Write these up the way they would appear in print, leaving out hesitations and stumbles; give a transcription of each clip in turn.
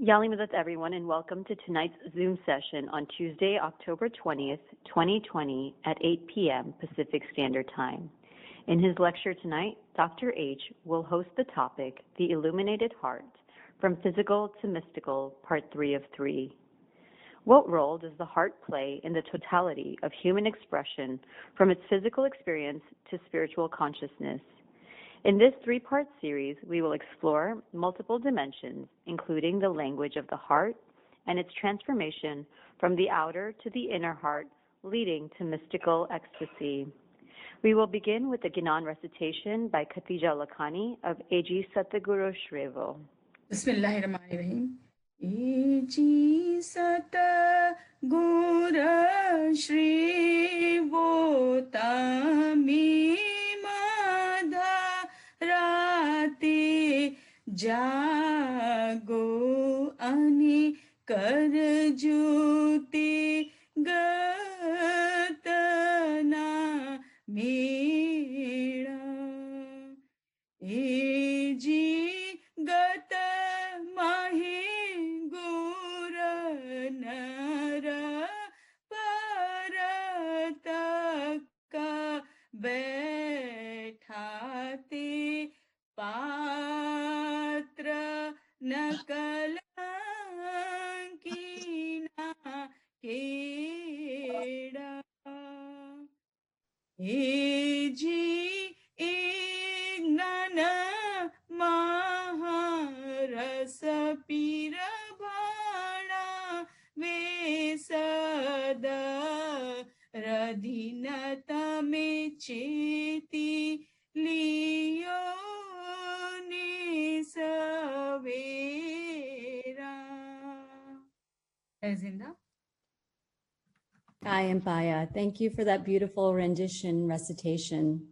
Yalimadat everyone, and welcome to tonight's Zoom session on Tuesday, October 20th, 2020 at 8 p.m. Pacific Standard Time. In his lecture tonight, Dr. H will host the topic, The Illuminated Heart, From Physical to Mystical, Part 3 of 3. What role does the heart play in the totality of human expression from its physical experience to spiritual consciousness? In this three-part series, we will explore multiple dimensions, including the language of the heart and its transformation from the outer to the inner heart, leading to mystical ecstasy. We will begin with the Gyanan recitation by Khatija Lakhani of A.G. Satguru Shrevo. Bismillahirrahmanirrahim. A.G. Satguru Shrevo Tami Rate jago ani karjute gatana mera eji gata mahi guranara parataka बैठाते पात्र नकलंकीना केड़ा एजी इग्नन महारस पीर भाणा वेसद रधिनता में चेती लियो निसवेरा. Zinda. Kaya Paya, thank you for that beautiful rendition recitation.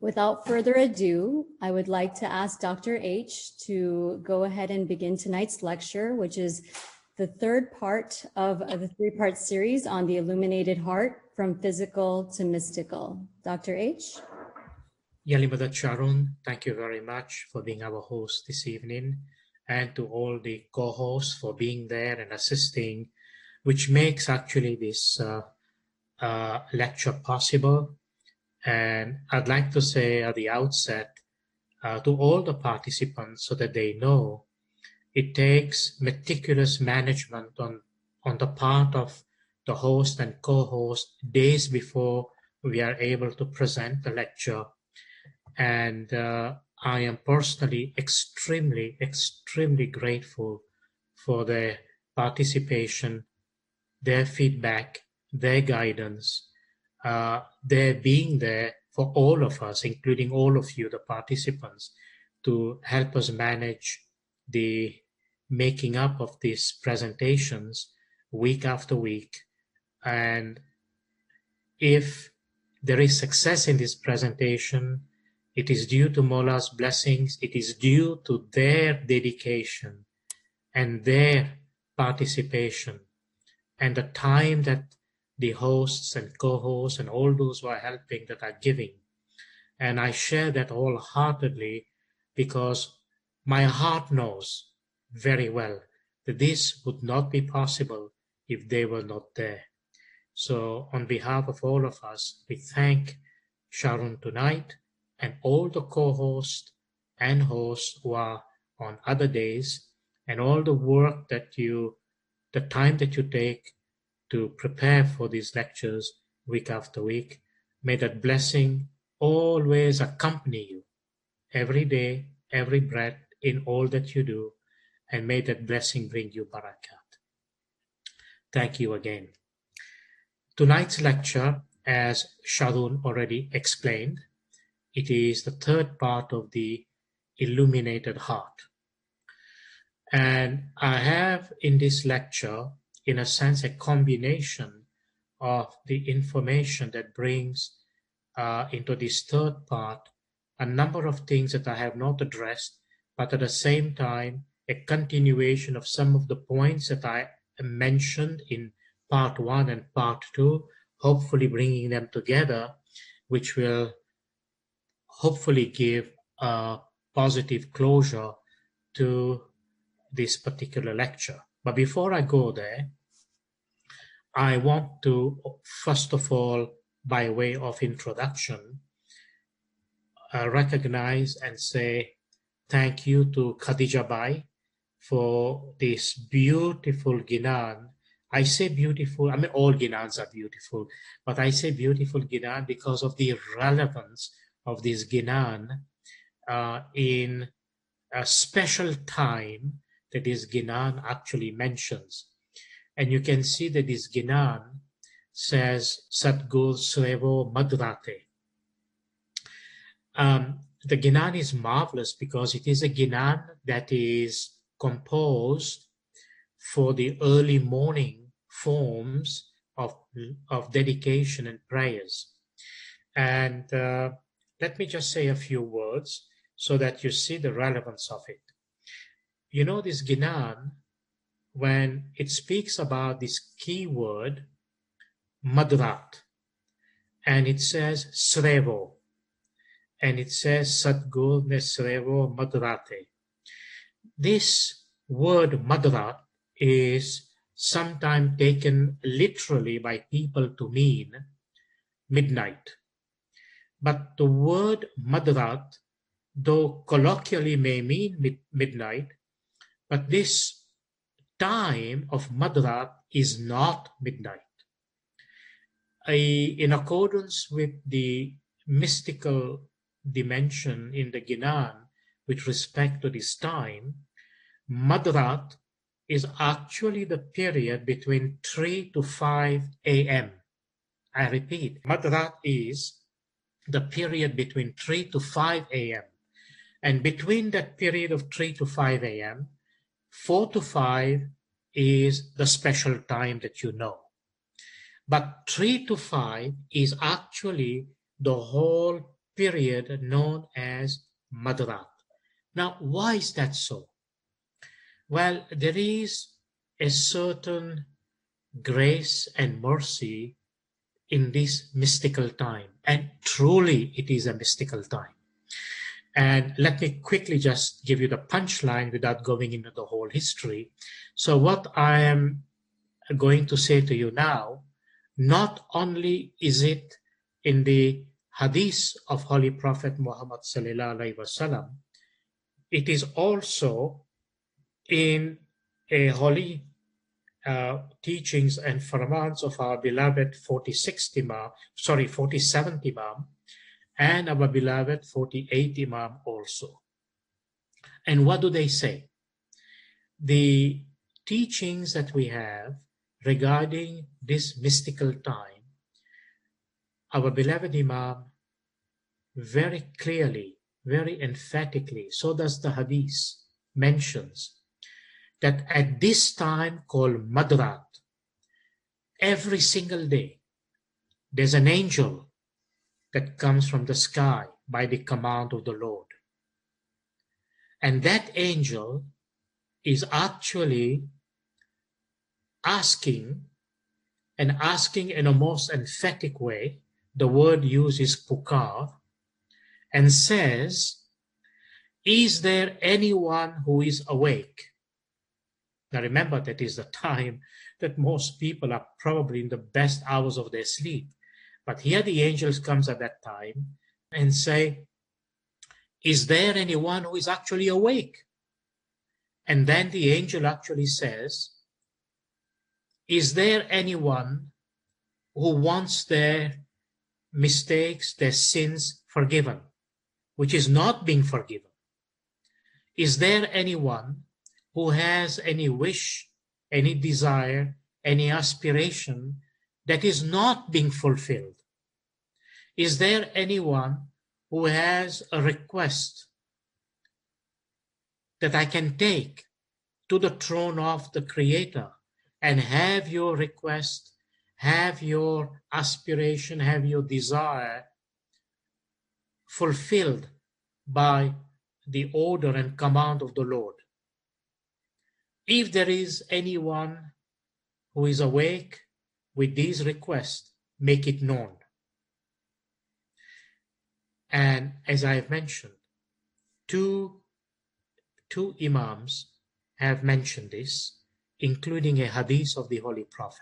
Without further ado, I would like to ask Dr. H to go ahead and begin tonight's lecture, which is the third part of the three-part series on the illuminated heart from physical to mystical. Dr. H? Yalimadat Sharon, thank you very much for being our host this evening, and to all the co-hosts for being there and assisting, which makes actually this lecture possible. And I'd like to say at the outset to all the participants so that they know it takes meticulous management on the part of the host and co-host days before we are able to present the lecture. And I am personally extremely, extremely grateful for their participation, their feedback, their guidance, their being there for all of us, including all of you, the participants, to help us manage the making up of these presentations week after week. And if there is success in this presentation, it is due to Mola's blessings, it is due to their dedication and their participation and the time that the hosts and co-hosts and all those who are helping that are giving. And I share that wholeheartedly because my heart knows very well that this would not be possible if they were not there. So on behalf of all of us, we thank Sharon tonight and all the co-hosts and hosts who are on other days, and all the work that the time that you take to prepare for these lectures week after week. May that blessing always accompany you every day, every breath, in all that you do, and may that blessing bring you barakat. Thank you again. Tonight's lecture, as Sharon already explained, it is the third part of the illuminated heart. And I have in this lecture, in a sense, a combination of the information that brings into this third part a number of things that I have not addressed, but at the same time, a continuation of some of the points that I mentioned in part 1 and part 2, hopefully bringing them together, which will hopefully give a positive closure to this particular lecture. But before I go there, I want to, first of all, by way of introduction, recognize and say thank you to Khadija Bai for this beautiful Ginan. I say beautiful, I mean all Ginans are beautiful, but I say beautiful Ginan because of the relevance of this Ginan in a special time that this Ginan actually mentions. And you can see that this Ginan says Sadgur Srevo Madrate. The Ginan is marvelous because it is a Ginan that is composed for the early morning forms of dedication and prayers. And let me just say a few words so that you see the relevance of it. You know, this Ginan, when it speaks about this key word, Madrat, and it says Srevo, and it says Sadgur Nesrevo Madrate. This word Madrat is sometimes taken literally by people to mean midnight. But the word Madrat, though colloquially may mean midnight, but this time of Madrat is not midnight. In accordance with the mystical dimension in the Ginan with respect to this time, Madrat is actually the period between 3 to 5 a.m. I repeat, Madrat is the period between 3 to 5 a.m. And between that period of 3 to 5 a.m., 4 to 5 is the special time that you know. But 3 to 5 is actually the whole period known as Madrat. Now, why is that so? Well, there is a certain grace and mercy in this mystical time, and truly it is a mystical time. And let me quickly just give you the punchline without going into the whole history. So what I am going to say to you now, not only is it in the hadith of Holy Prophet Muhammad sallallahu alaihi wasallam, it is also in a holy teachings and farmans of our beloved 47th Imam, and our beloved 48th Imam also. And what do they say? The teachings that we have regarding this mystical time, our beloved Imam very clearly, very emphatically, so does the hadith, mentions that at this time called Madrat, every single day, there's an angel that comes from the sky by the command of the Lord. And that angel is actually asking in a most emphatic way, the word used is pukar, and says, is there anyone who is awake? Now remember, that is the time that most people are probably in the best hours of their sleep. But here the angels comes at that time and say, is there anyone who is actually awake? And then the angel actually says, is there anyone who wants their mistakes, their sins forgiven, which is not being forgiven? Is there anyone who has any wish, any desire, any aspiration that is not being fulfilled? Is there anyone who has a request that I can take to the throne of the Creator and have your request, have your aspiration, have your desire fulfilled by the order and command of the Lord? If there is anyone who is awake with these requests, make it known. And as I have mentioned, two imams have mentioned this, including a hadith of the Holy Prophet.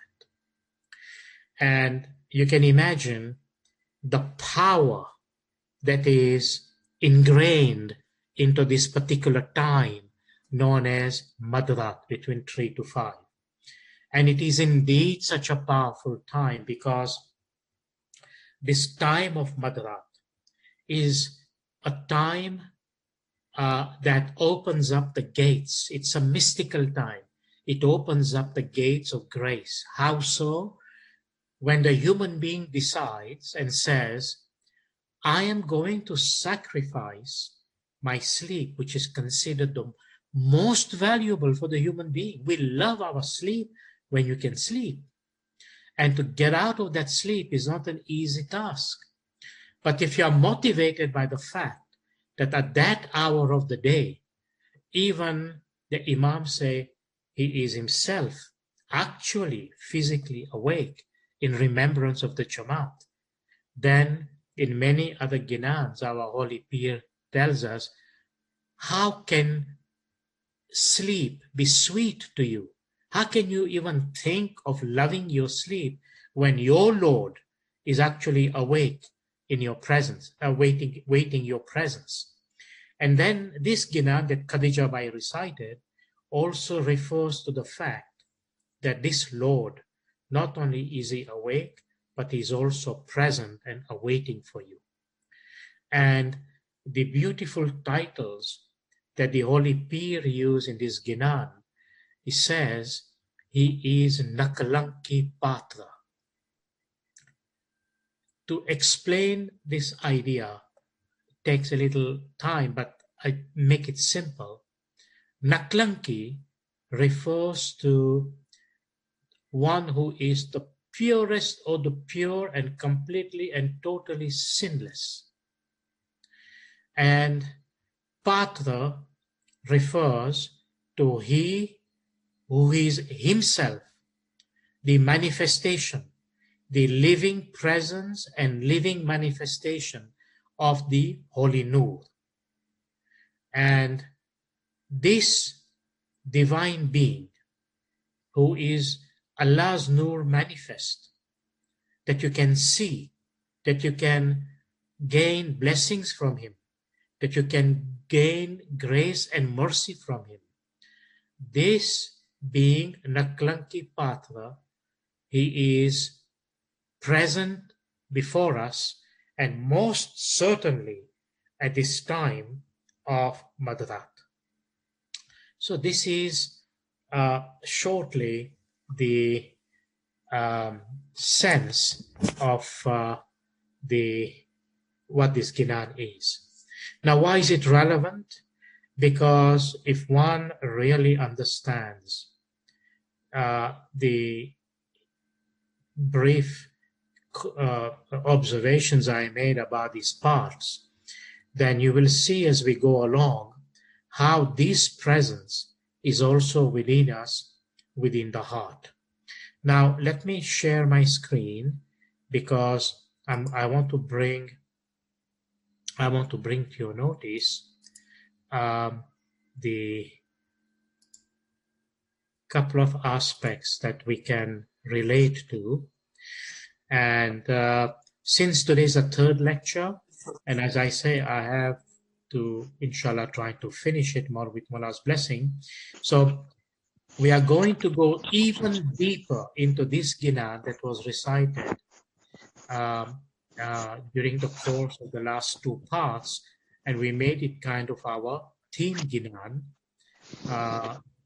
And you can imagine the power that is ingrained into this particular time known as Madrat, between 3 to 5. And it is indeed such a powerful time, because this time of Madrat is a time that opens up the gates. It's a mystical time. It opens up the gates of grace. How so? When the human being decides and says, I am going to sacrifice my sleep, which is considered the most valuable for the human being. We love our sleep when you can sleep. And to get out of that sleep is not an easy task. But if you are motivated by the fact that at that hour of the day, even the Imam say he is himself actually physically awake in remembrance of the Jamaat, then in many other Ginans, our Holy Pir tells us, how can sleep be sweet to you? How can you even think of loving your sleep when your Lord is actually awake in your presence, waiting your presence? And then this Ginan that Khadija Bai recited also refers to the fact that this Lord, not only is he awake, but he's also present and awaiting for you. And the beautiful titles that the Holy Pir use in this Ginan, he says, he is Nakalanki Patra. To explain this idea takes a little time, but I make it simple. Naklanki refers to one who is the purest or the pure and completely and totally sinless. And Patra refers to he who is himself the manifestation, the living presence and living manifestation of the Holy Nur. And this divine being, who is Allah's Nur manifest, that you can see, that you can gain blessings from him, that you can gain grace and mercy from him. This being Naklanki Patra, he is present before us, and most certainly at this time of Madrat. So this is shortly the sense of what this Ginan is. Now, why is it relevant? Because if one really understands the brief observations I made about these parts, then you will see as we go along how this presence is also within us, within the heart. Now, let me share my screen, because I want to bring to your notice the couple of aspects that we can relate to. And since today is a third lecture, and as I say, I have to, inshallah, try to finish it more with Mullah's blessing. So we are going to go even deeper into this Ginan that was recited during the course of the last two parts, and we made it kind of our theme Ginan.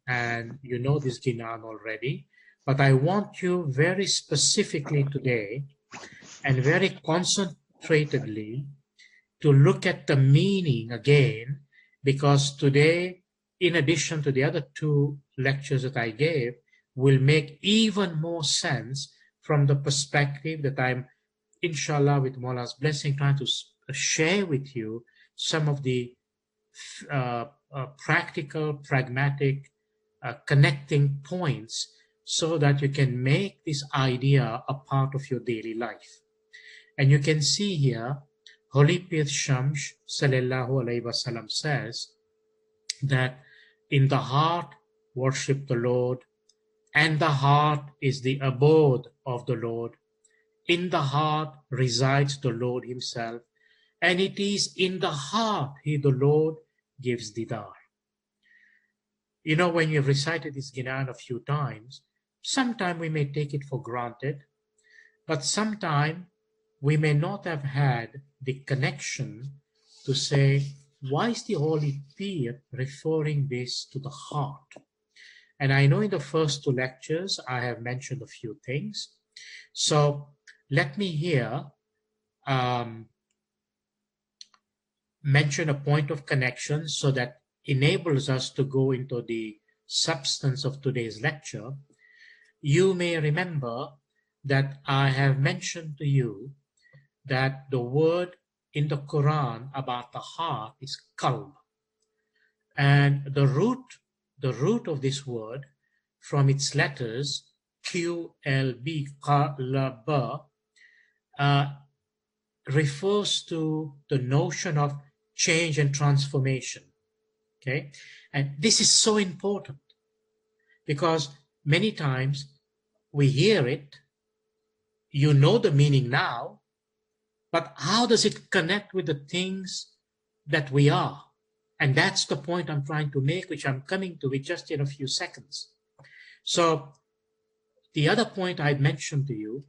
And you know this Ginan already, but I want you very specifically today and very concentratedly to look at the meaning again, because today, in addition to the other two lectures that I gave, will make even more sense from the perspective that I'm, inshallah, with Mullah's blessing, trying to share with you some of the practical, pragmatic, connecting points, so that you can make this idea a part of your daily life. And you can see here, Holy Pir Shams sallallahu alaihi wasallam says that in the heart worship the Lord, and the heart is the abode of the Lord. In the heart resides the Lord himself, and it is in the heart he, the Lord, gives didar. You know, when you've recited this Ginan a few times, sometimes we may take it for granted, but sometimes we may not have had the connection to say, why is the Holy Pir referring this to the heart? And I know in the first two lectures, I have mentioned a few things. So let me here mention a point of connection so that enables us to go into the substance of today's lecture. You may remember that I have mentioned to you that the word in the Quran about the heart is qalb. And the root of this word from its letters QLB, qalb, refers to the notion of change and transformation. Okay, and this is so important because many times we hear it, you know the meaning now, but how does it connect with the things that we are? And that's the point I'm trying to make, which I'm coming to with just in a few seconds. So the other point I mentioned to you,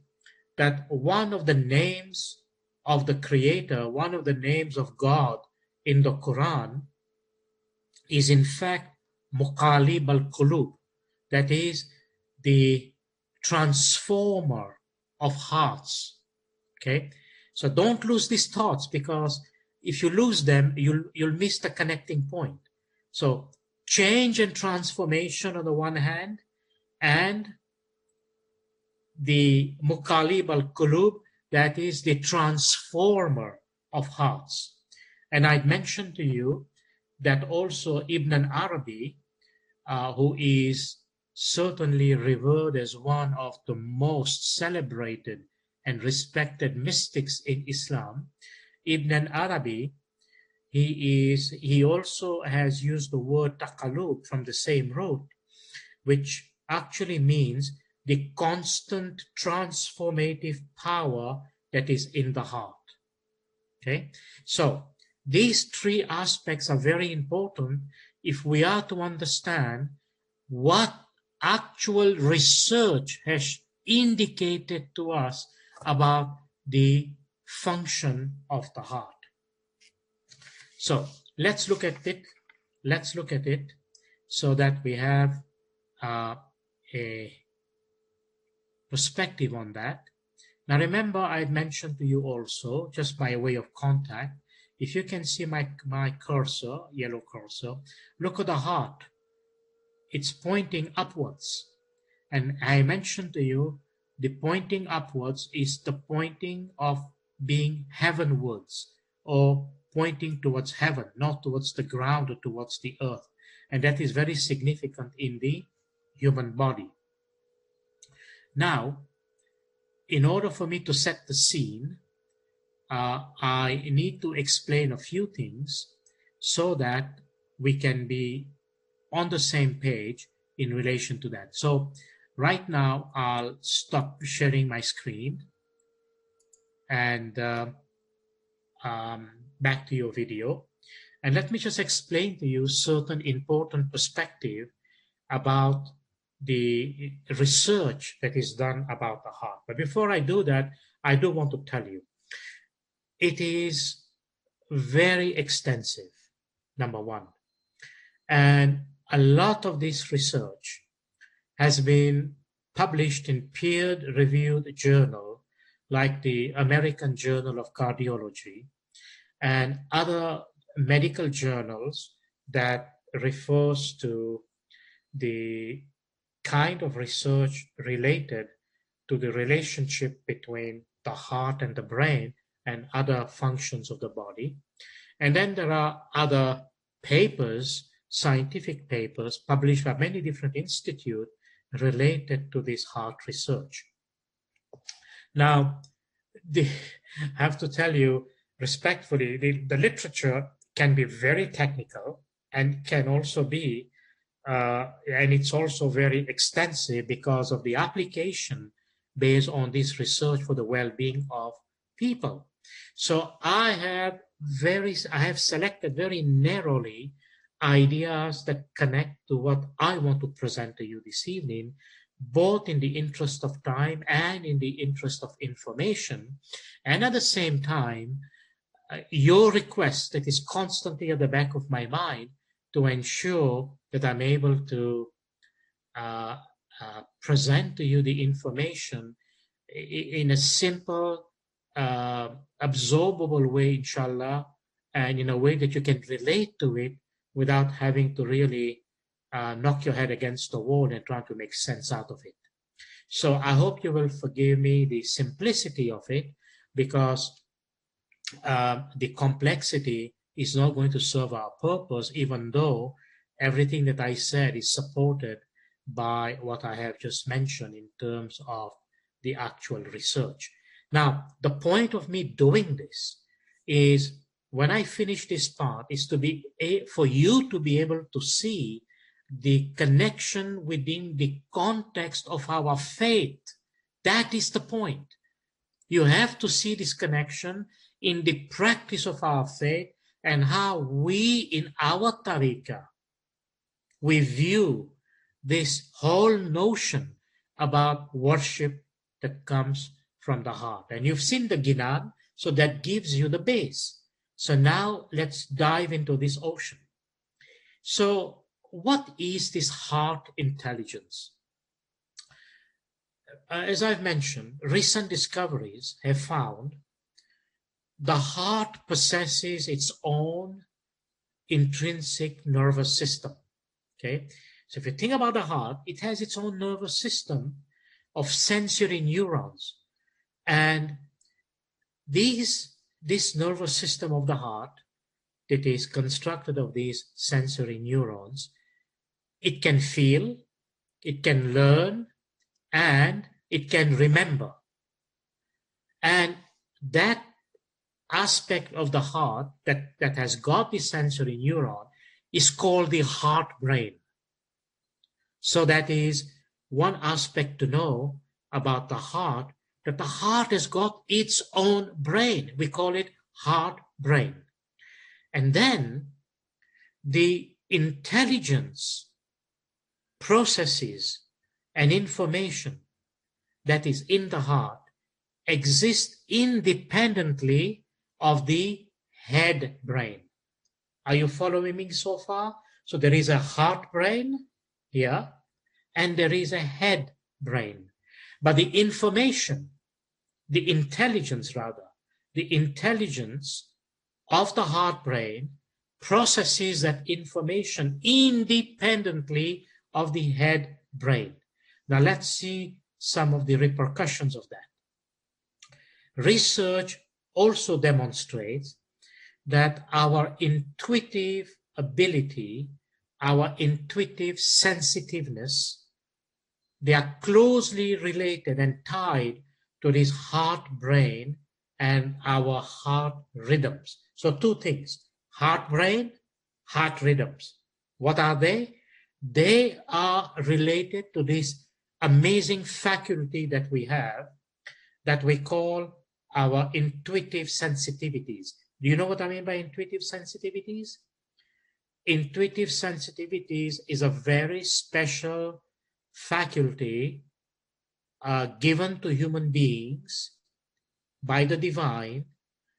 that one of the names of the Creator, one of the names of God in the Quran is in fact Muqalib al-Qulub, that is the transformer of hearts. Okay, so don't lose these thoughts, because if you lose them, you'll miss the connecting point. So change and transformation on the one hand, and the Muqalib al-Qulub, that is the transformer of hearts. And I mentioned to you that also Ibn Arabi, who is certainly revered as one of the most celebrated and respected mystics in Islam, Ibn Arabi, he also has used the word taqalub from the same root, which actually means the constant transformative power that is in the heart. Okay, so these three aspects are very important if we are to understand what actual research has indicated to us about the function of the heart. So let's look at it. Let's look at it so that we have a perspective on that. Now remember, I mentioned to you also, just by way of contact, if you can see my cursor, yellow cursor, look at the heart. It's pointing upwards. And I mentioned to you, the pointing upwards is the pointing of being heavenwards, or pointing towards heaven, not towards the ground or towards the earth. And that is very significant in the human body. Now, in order for me to set the scene, I need to explain a few things so that we can be on the same page in relation to that. So right now, I'll stop sharing my screen and back to your video. And let me just explain to you certain important perspective about the research that is done about the heart. But before I do that, I do want to tell you, it is very extensive, number one. And a lot of this research has been published in peer-reviewed journal like the American Journal of Cardiology and other medical journals that refers to the kind of research related to the relationship between the heart and the brain and other functions of the body. And then there are other papers, scientific papers published by many different institutes related to this heart research. Now, I have to tell you respectfully, the literature can be very technical and can also be and it's also very extensive because of the application based on this research for the well-being of people. So I have selected very narrowly ideas that connect to what I want to present to you this evening, both in the interest of time and in the interest of information. And at the same time, your request that is constantly at the back of my mind to ensure that I'm able to present to you the information in a simple, absorbable way, inshallah, and in a way that you can relate to it without having to really knock your head against the wall and try to make sense out of it. So I hope you will forgive me the simplicity of it, because the complexity is not going to serve our purpose, even though everything that I said is supported by what I have just mentioned in terms of the actual research. Now, the point of me doing this is, when I finish this part, is for you to be able to see the connection within the context of our faith. That is the point. You have to see this connection in the practice of our faith and how we in our tariqah, we view this whole notion about worship that comes from the heart. And you've seen the Ginan, so that gives you the base. So now let's dive into this ocean. So what is this heart intelligence? As I've mentioned, recent discoveries have found the heart possesses its own intrinsic nervous system. Okay, so if you think about the heart, it has its own nervous system of sensory neurons, and this nervous system of the heart that is constructed of these sensory neurons, it can feel, it can learn, and it can remember. And that aspect of the heart that has got the sensory neuron is called the heart brain. So that is one aspect to know about the heart, that the heart has got its own brain. We call it heart brain. And then the intelligence, processes, and information that is in the heart exists independently of the head brain. Are you following me so far? So there is a heart brain here, and there is a head brain. But the information, the intelligence of the heart brain processes that information independently of the head brain. Now let's see some of the repercussions of that. Research also demonstrates that our intuitive ability, our intuitive sensitiveness, they are closely related and tied to this heart brain and our heart rhythms. So two things, heart brain, heart rhythms. What are they? They are related to this amazing faculty that we have that we call our intuitive sensitivities. Do you know what I mean by intuitive sensitivities? Intuitive sensitivities is a very special faculty given to human beings by the divine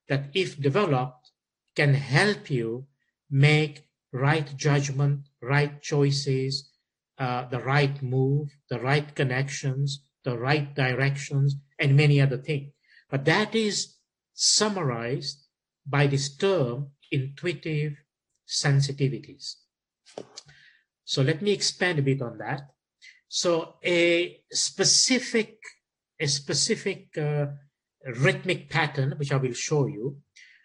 that, if developed, can help you make right judgment, right choices, the right move, the right connections, the right directions, and many other things. But that is summarized by this term, intuitive sensitivities. So let me expand a bit on that. So a specific rhythmic pattern, which I will show you,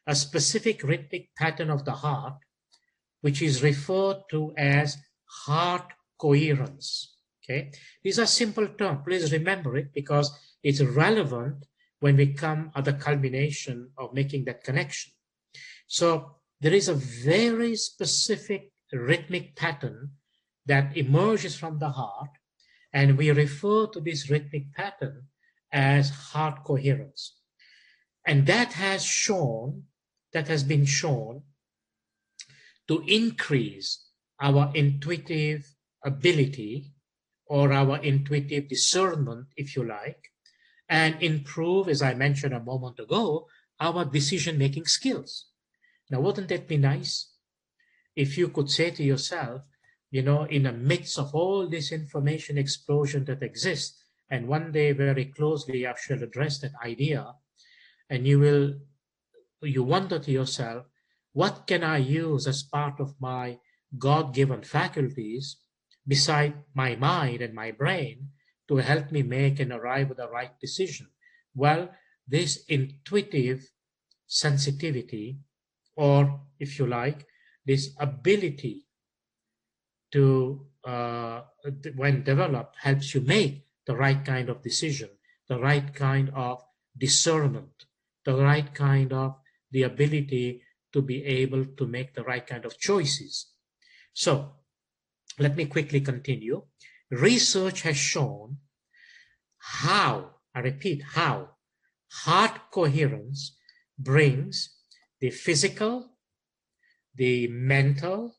a specific rhythmic pattern of the heart, which is referred to as heart coherence. Okay, these are simple terms. Please remember it, because it's relevant when we come at the culmination of making that connection. So there is a very specific rhythmic pattern that emerges from the heart, and we refer to this rhythmic pattern as heart coherence. And that has been shown to increase our intuitive ability or our intuitive discernment, if you like, and improve, as I mentioned a moment ago, our decision-making skills. Now, wouldn't that be nice if you could say to yourself, in the midst of all this information explosion that exists, and one day very closely I shall address that idea, and you wonder to yourself, what can I use as part of my God-given faculties beside my mind and my brain to help me make and arrive at the right decision? Well, this intuitive sensitivity, or if you like, this ability to, when developed, helps you make the right kind of decision, the right kind of discernment, the right kind of the ability to be able to make the right kind of choices. So let me quickly continue. Research has shown how, I repeat, how heart coherence brings the physical, the mental,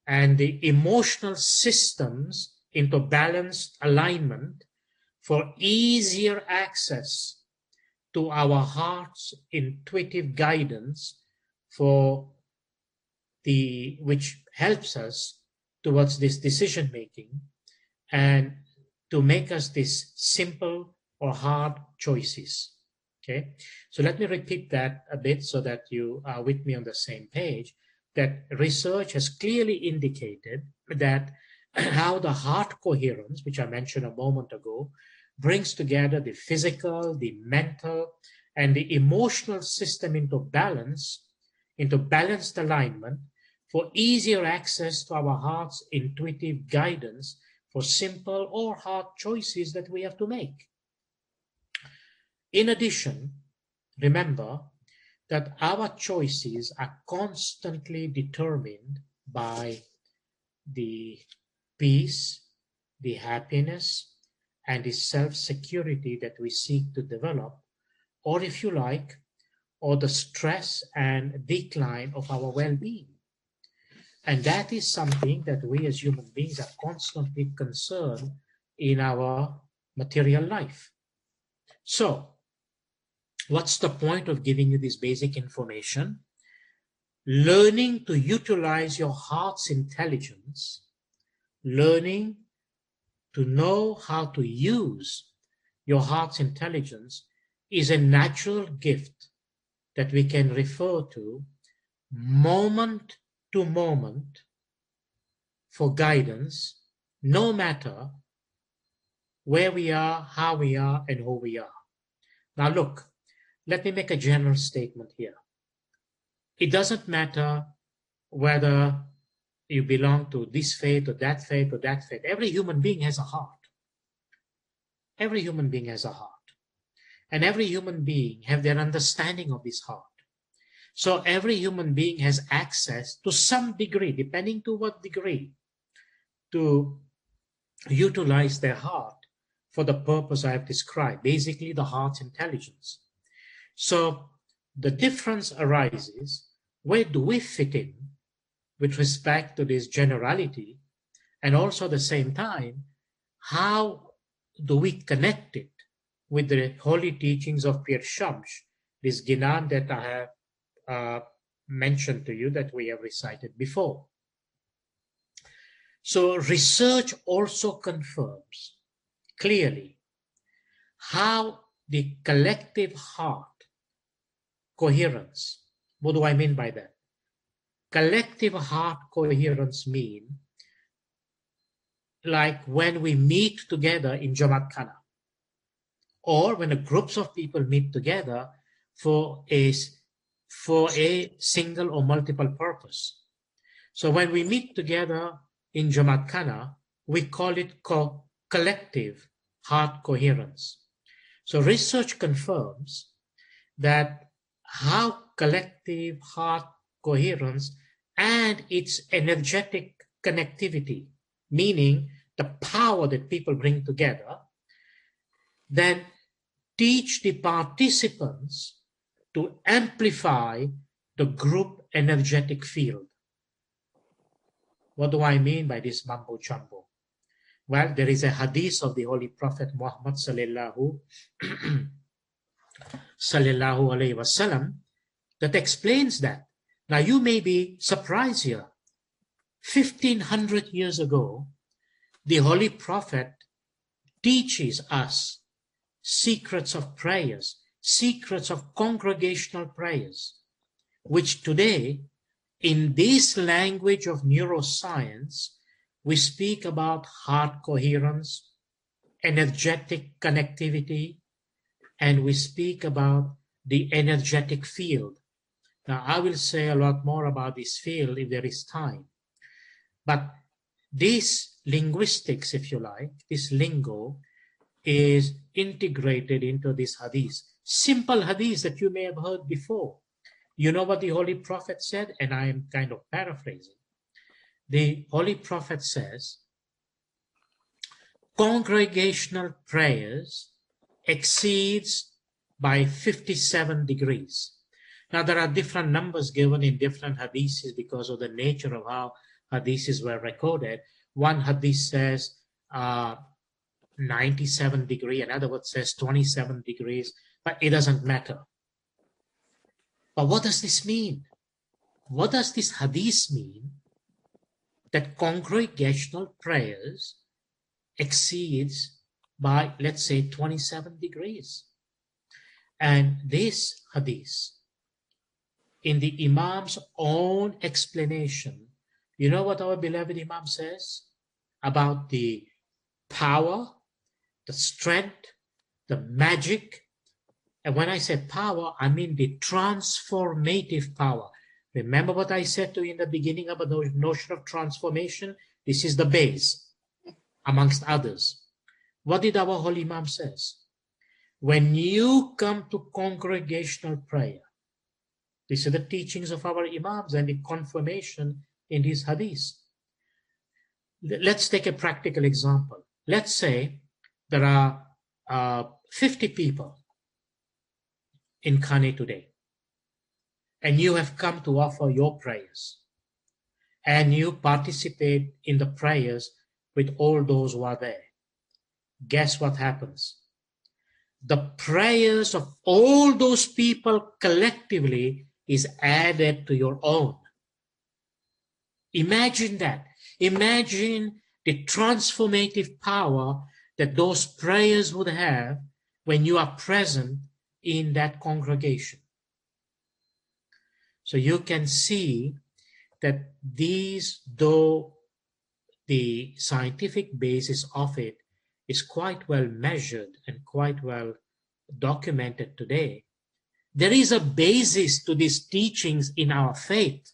and the emotional systems into balanced alignment for easier access to our heart's intuitive guidance, which helps us towards this decision making and to make us these simple or hard choices. Okay, so let me repeat that a bit so that you are with me on the same page. That research has clearly indicated that how the heart coherence, which I mentioned a moment ago, brings together the physical, the mental, and the emotional system into balanced alignment for easier access to our heart's intuitive guidance for simple or hard choices that we have to make. In addition, remember that our choices are constantly determined by the peace, the happiness, and the self-security that we seek to develop, or if you like, or the stress and decline of our well-being. And that is something that we as human beings are constantly concerned in our material life. So, what's the point of giving you this basic information? Learning to utilize your heart's intelligence, learning to know how to use your heart's intelligence is a natural gift that we can refer to moment to moment for guidance, no matter where we are, how we are, and who we are. Now look, let me make a general statement here. It doesn't matter whether you belong to this faith or that faith or that faith. Every human being has a heart. Every human being has a heart. And every human being have their understanding of this heart. So every human being has access to some degree, depending to what degree, to utilize their heart for the purpose I have described, basically the heart's intelligence. So the difference arises, where do we fit in with respect to this generality, and also at the same time, how do we connect it with the holy teachings of Pir Shamsh, this Gnan that I have mentioned to you, that we have recited before. So research also confirms clearly how the collective heart coherence, what do I mean by that? Collective heart coherence mean like when we meet together in Jamaat Khana, or when groups of people meet together for a single or multiple purpose. So when we meet together in Jamaat Khana, we call it collective heart coherence. So research confirms that how collective heart coherence and its energetic connectivity meaning the power that people bring together, then teach the participants to amplify the group energetic field. What do I mean by this mumbo jumbo? Well, there is a hadith of the Holy Prophet Muhammad sallallahu alaihi wasallam that explains that. Now you may be surprised here. 1500 years ago, the Holy Prophet teaches us secrets of prayers, secrets of congregational prayers, which today, in this language of neuroscience, we speak about heart coherence, energetic connectivity, and we speak about the energetic field. Now, I will say a lot more about this field if there is time. But this linguistics, if you like, this lingo is integrated into this hadith. Simple hadith that you may have heard before. You know what the Holy Prophet said? And I am kind of paraphrasing. The Holy Prophet says, congregational prayers exceeds by 57 degrees. Now, there are different numbers given in different hadiths because of the nature of how hadiths were recorded. One hadith says 97 degrees, another one says 27 degrees, but it doesn't matter. But what does this mean? What does this hadith mean that congregational prayers exceeds by, let's say, 27 degrees? And this hadith, in the Imam's own explanation, you know what our beloved Imam says about the power, the strength, the magic? And when I say power, I mean the transformative power. Remember what I said to you in the beginning about the notion of transformation? This is the base, amongst others. What did our Holy Imam says? When you come to congregational prayer, these are the teachings of our Imams and the confirmation in these hadiths. Let's take a practical example. Let's say there are 50 people in Khane today, and you have come to offer your prayers, and you participate in the prayers with all those who are there. Guess what happens? The prayers of all those people collectively is added to your own. Imagine that. Imagine the transformative power that those prayers would have when you are present in that congregation. So you can see that these, though the scientific basis of it is quite well measured and quite well documented today, there is a basis to these teachings in our faith.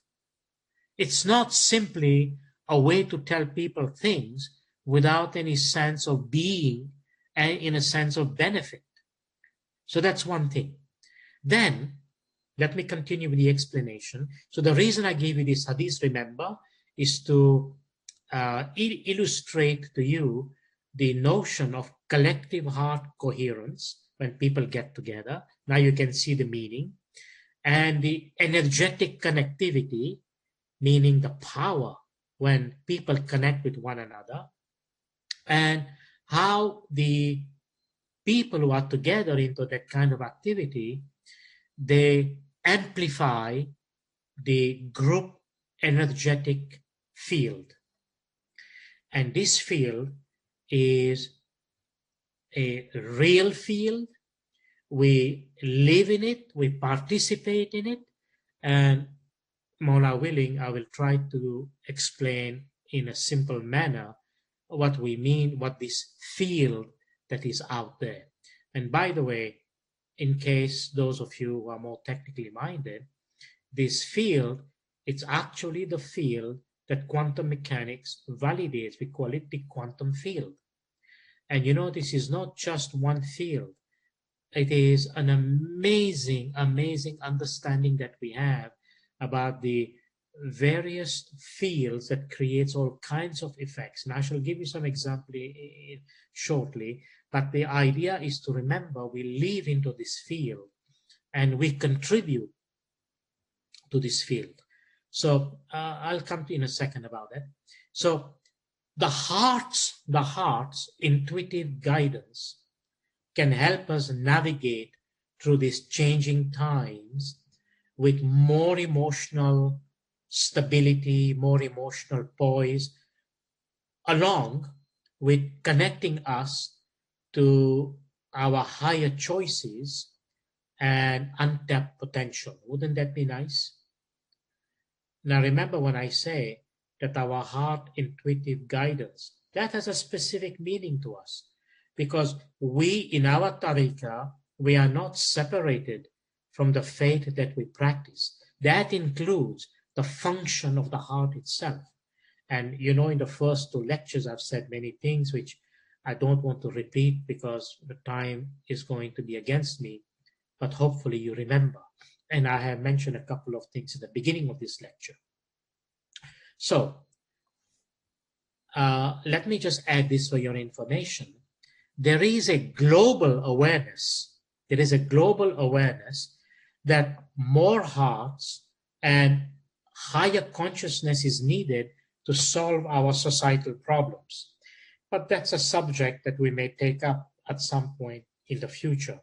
It's not simply a way to tell people things without any sense of being and in a sense of benefit. So that's one thing. Then, let me continue with the explanation. So the reason I gave you this hadith, remember, is to illustrate to you the notion of collective heart coherence when people get together. Now you can see the meaning. And the energetic connectivity, meaning the power when people connect with one another, and how the people who are together into that kind of activity, they amplify the group energetic field. And this field is a real field. We live in it, we participate in it, and Mola willing, I will try to explain in a simple manner what we mean, what this field that is out there. And by the way, in case those of you who are more technically minded, this field, it's actually the field that quantum mechanics validates. We call it the quantum field. And you know, this is not just one field. It is an amazing, amazing understanding that we have about the various fields that creates all kinds of effects. And I shall give you some example shortly, but the idea is to remember we live into this field and we contribute to this field. So I'll come to in a second about that. So the heart's intuitive guidance can help us navigate through these changing times with more emotional stability, more emotional poise, along with connecting us to our higher choices and untapped potential. Wouldn't that be nice? Now remember when I say that our heart intuitive guidance, that has a specific meaning to us, because we in our tariqah, we are not separated from the faith that we practice. That includes the function of the heart itself. And you know, in the first two lectures, I've said many things which I don't want to repeat because the time is going to be against me, but hopefully you remember. And I have mentioned a couple of things at the beginning of this lecture. So let me just add this for your information. There is a global awareness. There is a global awareness that more hearts and higher consciousness is needed to solve our societal problems. But that's a subject that we may take up at some point in the future.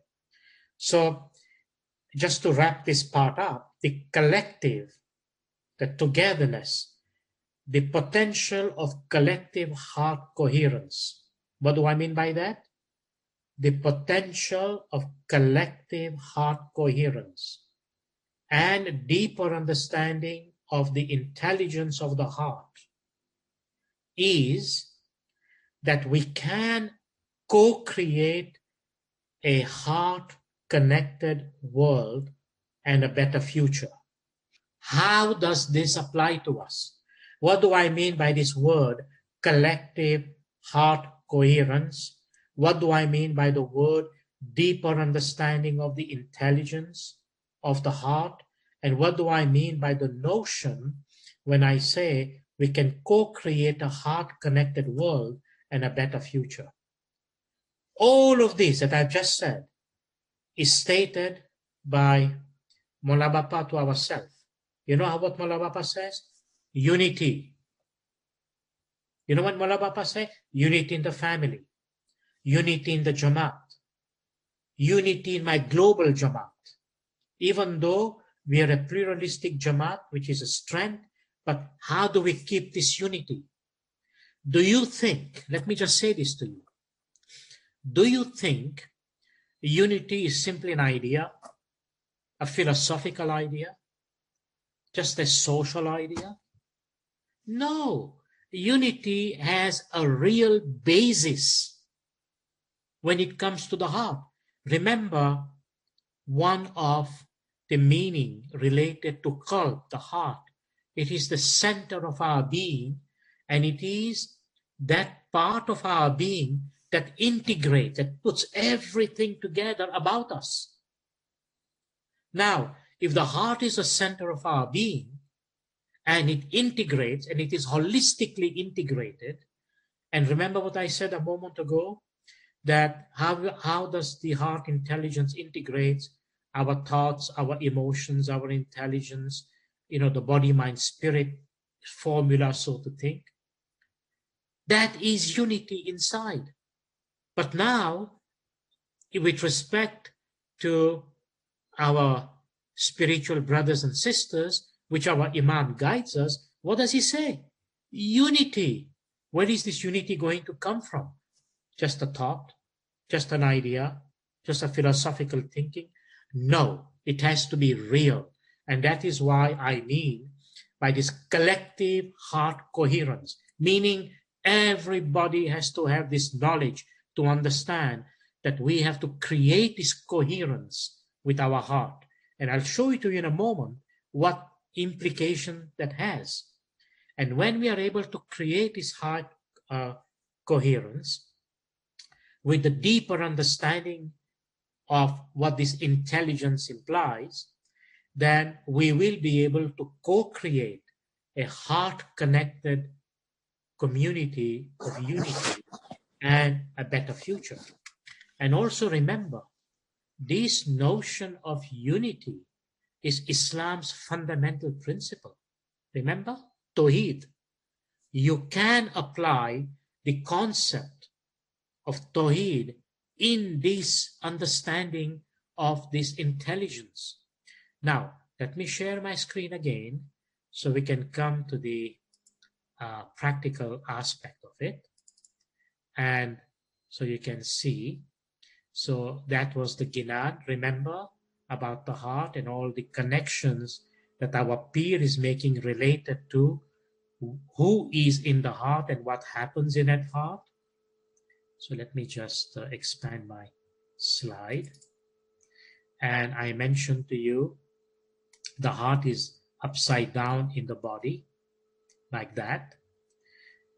So just to wrap this part up, the collective, the togetherness, the potential of collective heart coherence. What do I mean by that? The potential of collective heart coherence and deeper understanding of the intelligence of the heart is that we can co-create a heart-connected world and a better future. How does this apply to us? What do I mean by this word, collective heart coherence? What do I mean by the word, deeper understanding of the intelligence of the heart? And what do I mean by the notion when I say we can co-create a heart-connected world and a better future? All of this that I've just said is stated by Mola Bapa to ourselves. You know what Mola Bapa says? Unity. You know what Mola Bapa says? Unity in the family. Unity in the Jamaat. Unity in my global Jamaat. Even though we are a pluralistic Jamaat, which is a strength, but how do we keep this unity? Do you think, let me just say this to you, do you think unity is simply an idea, a philosophical idea, just a social idea? No, unity has a real basis when it comes to the heart. Remember, one of the meaning related to qalb, the heart, it is the center of our being, and it is that part of our being that integrates, that puts everything together about us. Now, if the heart is the center of our being, and it integrates, and it is holistically integrated, and remember what I said a moment ago, that how does the heart intelligence integrate our thoughts, our emotions, our intelligence, you know, the body, mind, spirit formula, so to think. That is unity inside. But now, with respect to our spiritual brothers and sisters, which our Imam guides us, what does he say? Unity. Where is this unity going to come from? Just a thought? Just an idea? Just a philosophical thinking? No, it has to be real. And that is why I mean by this collective heart coherence, meaning everybody has to have this knowledge to understand that we have to create this coherence with our heart. And I'll show it to you in a moment what implication that has. And when we are able to create this heart coherence with the deeper understanding of what this intelligence implies, then we will be able to co-create a heart-connected community of unity and a better future. And also remember, this notion of unity is Islam's fundamental principle. Remember? Tawheed. You can apply the concept of Tawheed in this understanding of this intelligence. Now, let me share my screen again so we can come to the practical aspect of it. And so you can see, so that was the Ginad, remember, about the heart and all the connections that our peer is making related to who is in the heart and what happens in that heart. So let me just expand my slide. And I mentioned to you, the heart is upside down in the body, like that.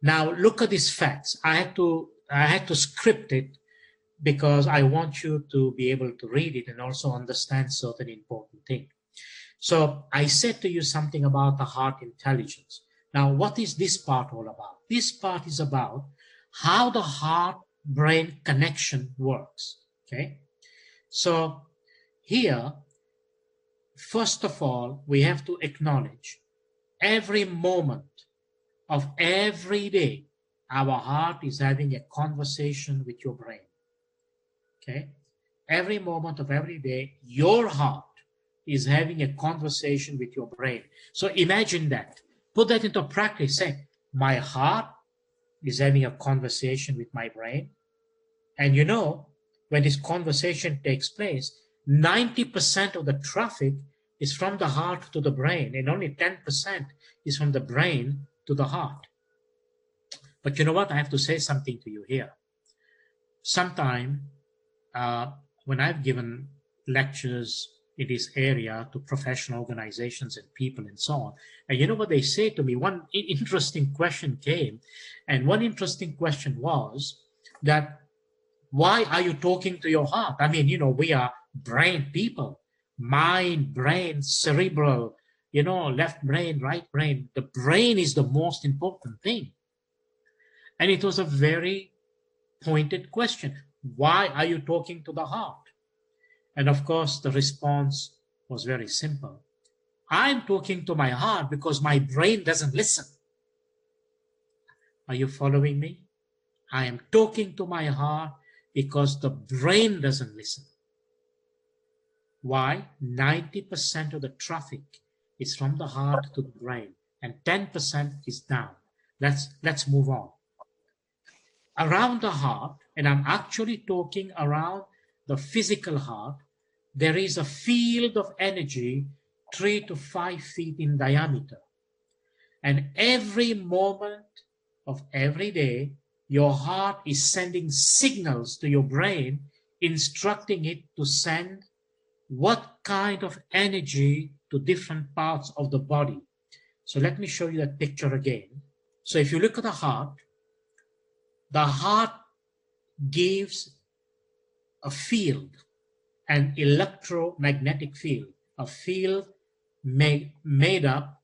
Now look at these facts. I had to script it because I want you to be able to read it and also understand certain important things. So I said to you something about the heart intelligence. Now, what is this part all about? This part is about how the heart-brain connection works, okay? So here, first of all, we have to acknowledge every moment of every day, our heart is having a conversation with your brain, okay? Every moment of every day, your heart is having a conversation with your brain. So imagine that. Put that into practice. Say, my heart is having a conversation with my brain. And you know, when this conversation takes place, 90% of the traffic is from the heart to the brain, and only 10% is from the brain to the heart. But you know what? I have to say something to you here. Sometime when I've given lectures in this area to professional organizations and people and so on, and you know what they say to me? One interesting question came, and one interesting question was that, why are you talking to your heart? I mean, you know, we are brain people, mind, brain, cerebral, you know, left brain, right brain. The brain is the most important thing. And it was a very pointed question. Why are you talking to the heart? And of course, the response was very simple. I'm talking to my heart because my brain doesn't listen. Are you following me? I am talking to my heart because the brain doesn't listen. Why? 90% of the traffic is from the heart to the brain, and 10% is down. Let's move on. Around the heart, and I'm actually talking around the physical heart, there is a field of energy 3 to 5 feet in diameter. And every moment of every day, your heart is sending signals to your brain, instructing it to send what kind of energy to different parts of the body. So let me show you that picture again. So if you look at the heart gives a field, an electromagnetic field, a field made up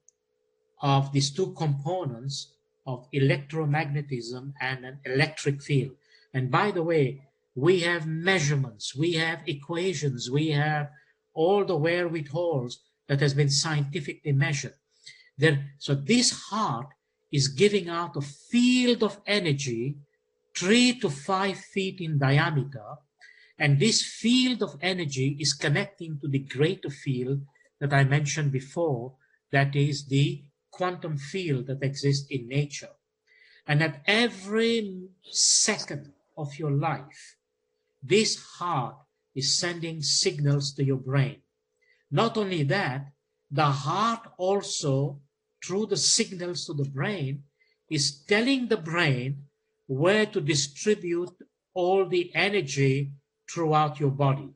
of these two components of electromagnetism and an electric field. And by the way, we have measurements, we have equations, we have all the wherewithals that has been scientifically measured. So this heart is giving out a field of energy 3 to 5 feet in diameter, and this field of energy is connecting to the greater field that I mentioned before, that is the quantum field that exists in nature. And at every second of your life, this heart is sending signals to your brain. Not only that, the heart also, through the signals to the brain, is telling the brain where to distribute all the energy throughout your body.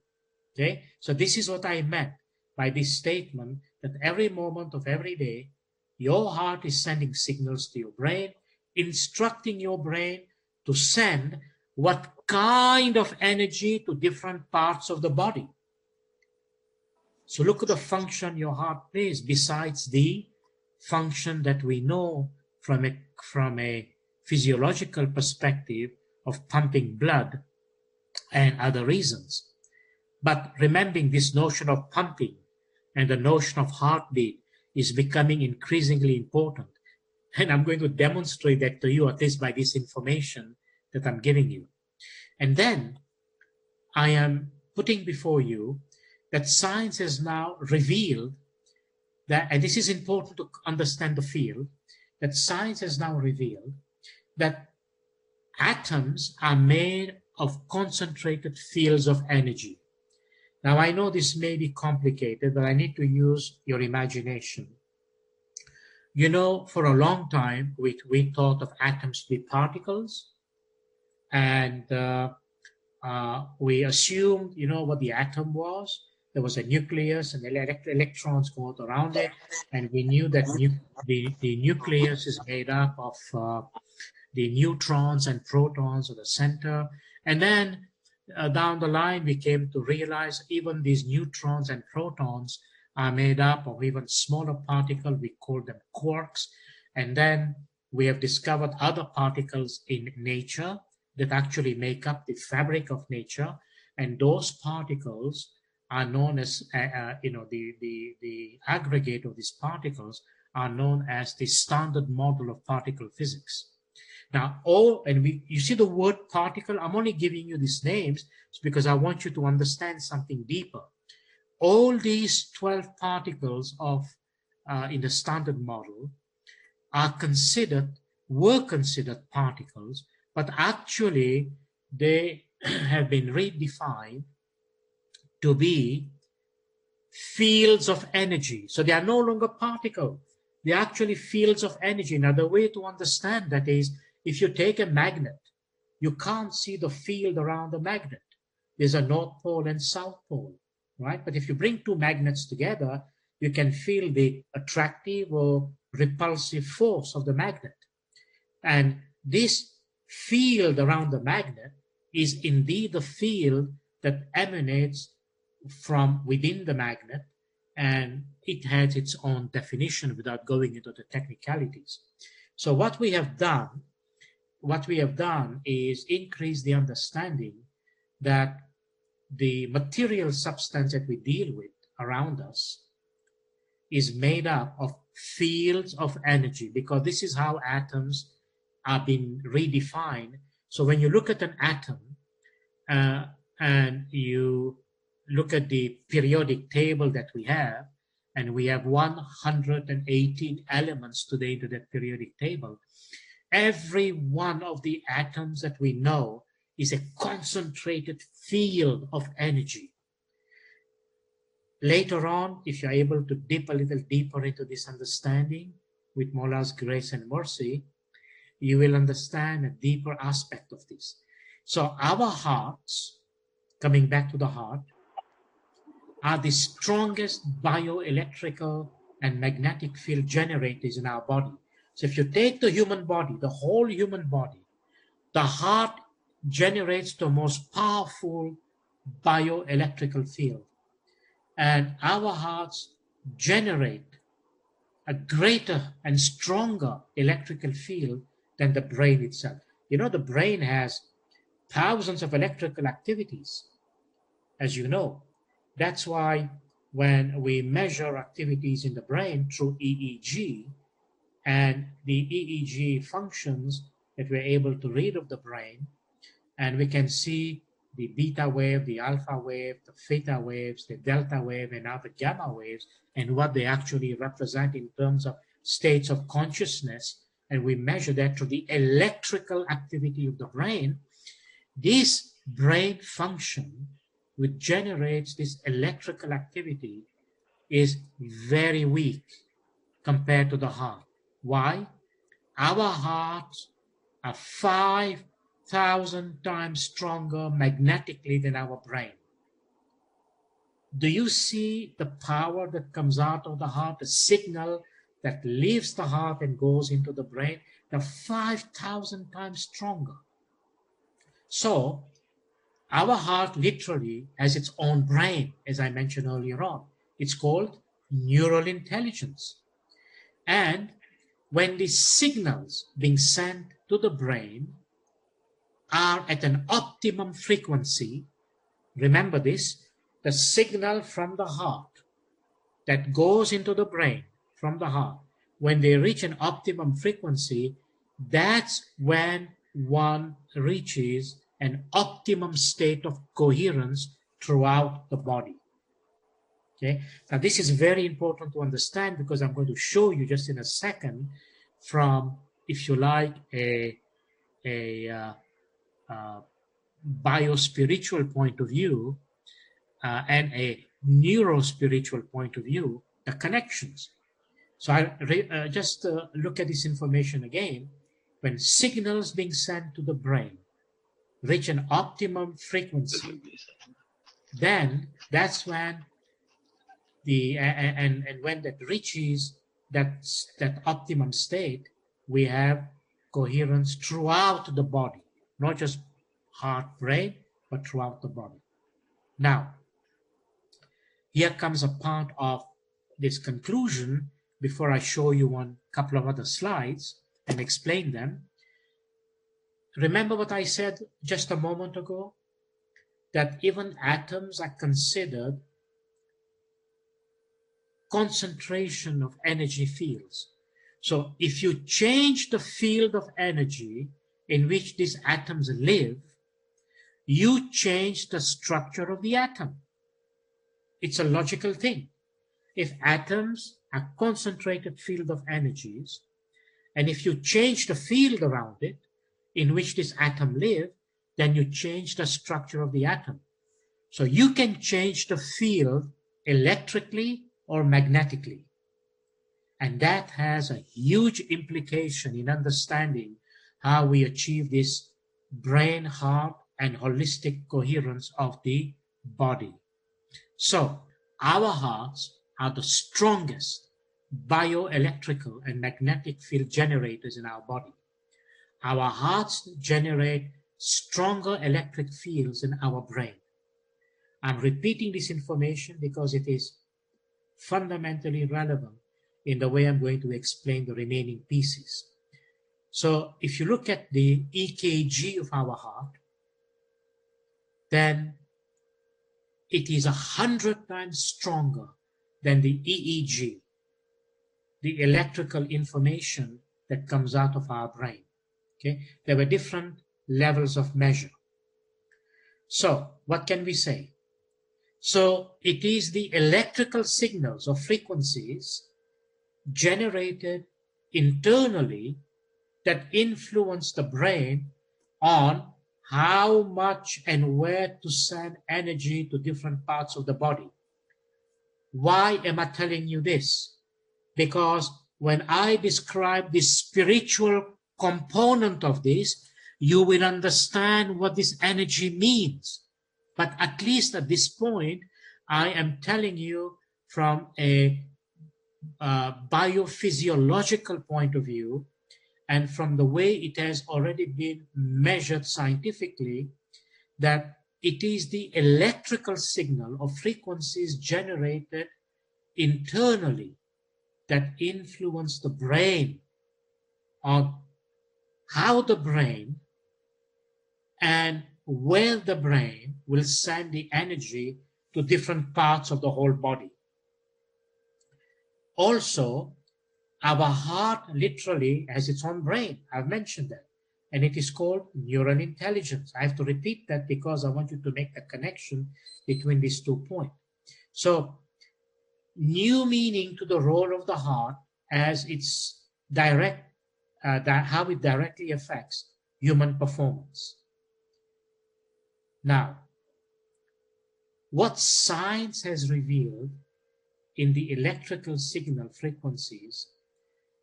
Okay, so this is what I meant by this statement, that every moment of every day, your heart is sending signals to your brain, instructing your brain to send what kind of energy to different parts of the body. So look at the function your heart plays besides the function that we know from a physiological perspective of pumping blood and other reasons. But remembering this notion of pumping and the notion of heartbeat is becoming increasingly important. And I'm going to demonstrate that to you, at least by this information that I'm giving you. And then I am putting before you that science has now revealed that, and this is important to understand the field, that science has now revealed that atoms are made of concentrated fields of energy. Now, I know this may be complicated, but I need to use your imagination. You know, for a long time, we thought of atoms to be particles, and we assumed, you know, what the atom was. There was a nucleus and electrons go around it, and we knew that the nucleus is made up of the neutrons and protons at the center. And then down the line, we came to realize even these neutrons and protons are made up of even smaller particles. We call them quarks. And then we have discovered other particles in nature that actually make up the fabric of nature. And those particles are known as, the aggregate of these particles are known as the standard model of particle physics. Now, you see the word particle, I'm only giving you these names because I want you to understand something deeper. All these 12 particles in the standard model were considered particles, but actually they have been redefined to be fields of energy. So they are no longer particles. They are actually fields of energy. Now, the way to understand that is, if you take a magnet, you can't see the field around the magnet. There's a North Pole and South Pole, right? But if you bring two magnets together, you can feel the attractive or repulsive force of the magnet. And this field around the magnet is indeed the field that emanates from within the magnet, and it has its own definition without going into the technicalities. So what we have done is increase the understanding that the material substance that we deal with around us is made up of fields of energy, because this is how atoms are being redefined. So when you look at an atom and you look at the periodic table that we have, and we have 118 elements today to that periodic table, every one of the atoms that we know is a concentrated field of energy. Later on, if you're able to dip a little deeper into this understanding with Mola's grace and mercy, you will understand a deeper aspect of this. So our hearts, coming back to the heart, are the strongest bioelectrical and magnetic field generators in our body. So if you take the human body, the whole human body, the heart generates the most powerful bioelectrical field. And our hearts generate a greater and stronger electrical field than the brain itself. You know, the brain has thousands of electrical activities, as you know. That's why when we measure activities in the brain through EEG, and the EEG functions that we're able to read of the brain, and we can see the beta wave, the alpha wave, the theta waves, the delta wave, and now the gamma waves, and what they actually represent in terms of states of consciousness, and we measure that through the electrical activity of the brain. This brain function, which generates this electrical activity, is very weak compared to the heart. Why? Our hearts are 5,000 times stronger magnetically than our brain. Do you see the power that comes out of the heart, the signal that leaves the heart and goes into the brain? They're 5,000 times stronger. So our heart literally has its own brain, as I mentioned earlier on. It's called neural intelligence. And when the signals being sent to the brain are at an optimum frequency, remember this, the signal from the heart that goes into the brain from the heart, when they reach an optimum frequency, that's when one reaches an optimum state of coherence throughout the body. Okay, now this is very important to understand because I'm going to show you just in a second from, if you like, a bio-spiritual point of view and a neuro-spiritual point of view, the connections. So I just look at this information again. When signals being sent to the brain reach an optimum frequency, then that's when and when that reaches that optimum state, we have coherence throughout the body, not just heart, brain, but throughout the body. Now, here comes a part of this conclusion before I show you one couple of other slides and explain them. Remember what I said just a moment ago? That even atoms are considered concentration of energy fields. So if you change the field of energy in which these atoms live, you change the structure of the atom. It's a logical thing. If atoms are concentrated field of energies, and if you change the field around it in which this atom lives, then you change the structure of the atom. So you can change the field electrically or magnetically. And that has a huge implication in understanding how we achieve this brain, heart, and holistic coherence of the body. So our hearts are the strongest bioelectrical and magnetic field generators in our body. Our hearts generate stronger electric fields in our brain. I'm repeating this information because it is fundamentally relevant in the way I'm going to explain the remaining pieces. So if you look at the EKG of our heart, then it is 100 times stronger than the EEG, the electrical information that comes out of our brain. Okay, there were different levels of measure. So what can we say? So it is the electrical signals or frequencies generated internally that influence the brain on how much and where to send energy to different parts of the body. Why am I telling you this? Because when I describe the spiritual component of this, you will understand what this energy means. But at least at this point, I am telling you from a biophysiological point of view, and from the way it has already been measured scientifically, that it is the electrical signal or frequencies generated internally that influence the brain on how the brain and where the brain will send the energy to different parts of the whole body. Also, our heart literally has its own brain. I've mentioned that. And it is called neural intelligence. I have to repeat that because I want you to make the connection between these 2 points. So, new meaning to the role of the heart as its direct, how it directly affects human performance. Now, what science has revealed in the electrical signal frequencies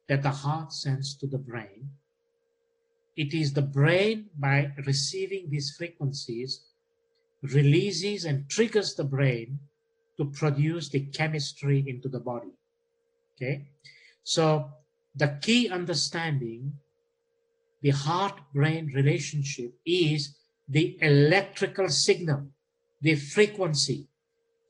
that the heart sends to the brain, it is the brain, by receiving these frequencies, releases and triggers the brain to produce the chemistry into the body. Okay, so the key understanding, the heart-brain relationship, is the electrical signal, the frequency.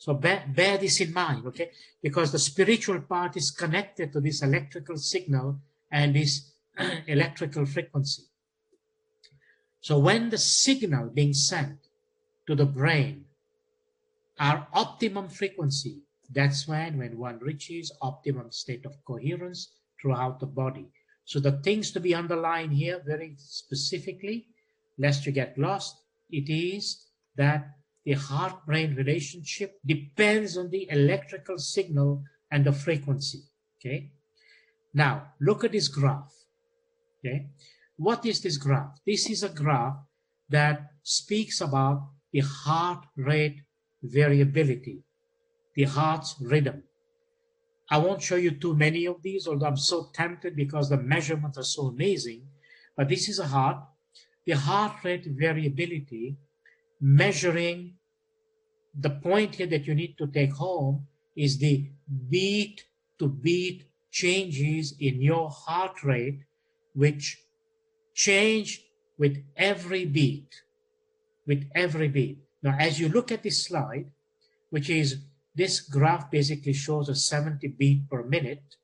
So bear this in mind, okay? Because the spiritual part is connected to this electrical signal and this electrical frequency. So when the signal being sent to the brain are optimum frequency, that's when one reaches optimum state of coherence throughout the body. So the things to be underlined here very specifically, lest you get lost, it is that the heart-brain relationship depends on the electrical signal and the frequency, okay? Now, look at this graph, okay? What is this graph? This is a graph that speaks about the heart rate variability, the heart's rhythm. I won't show you too many of these, although I'm so tempted because the measurements are so amazing. But this is a heart, the heart rate variability, measuring the point here that you need to take home is the beat to beat changes in your heart rate, which change with every beat, Now, as you look at this slide, which is this graph basically shows a 70 beat per minute.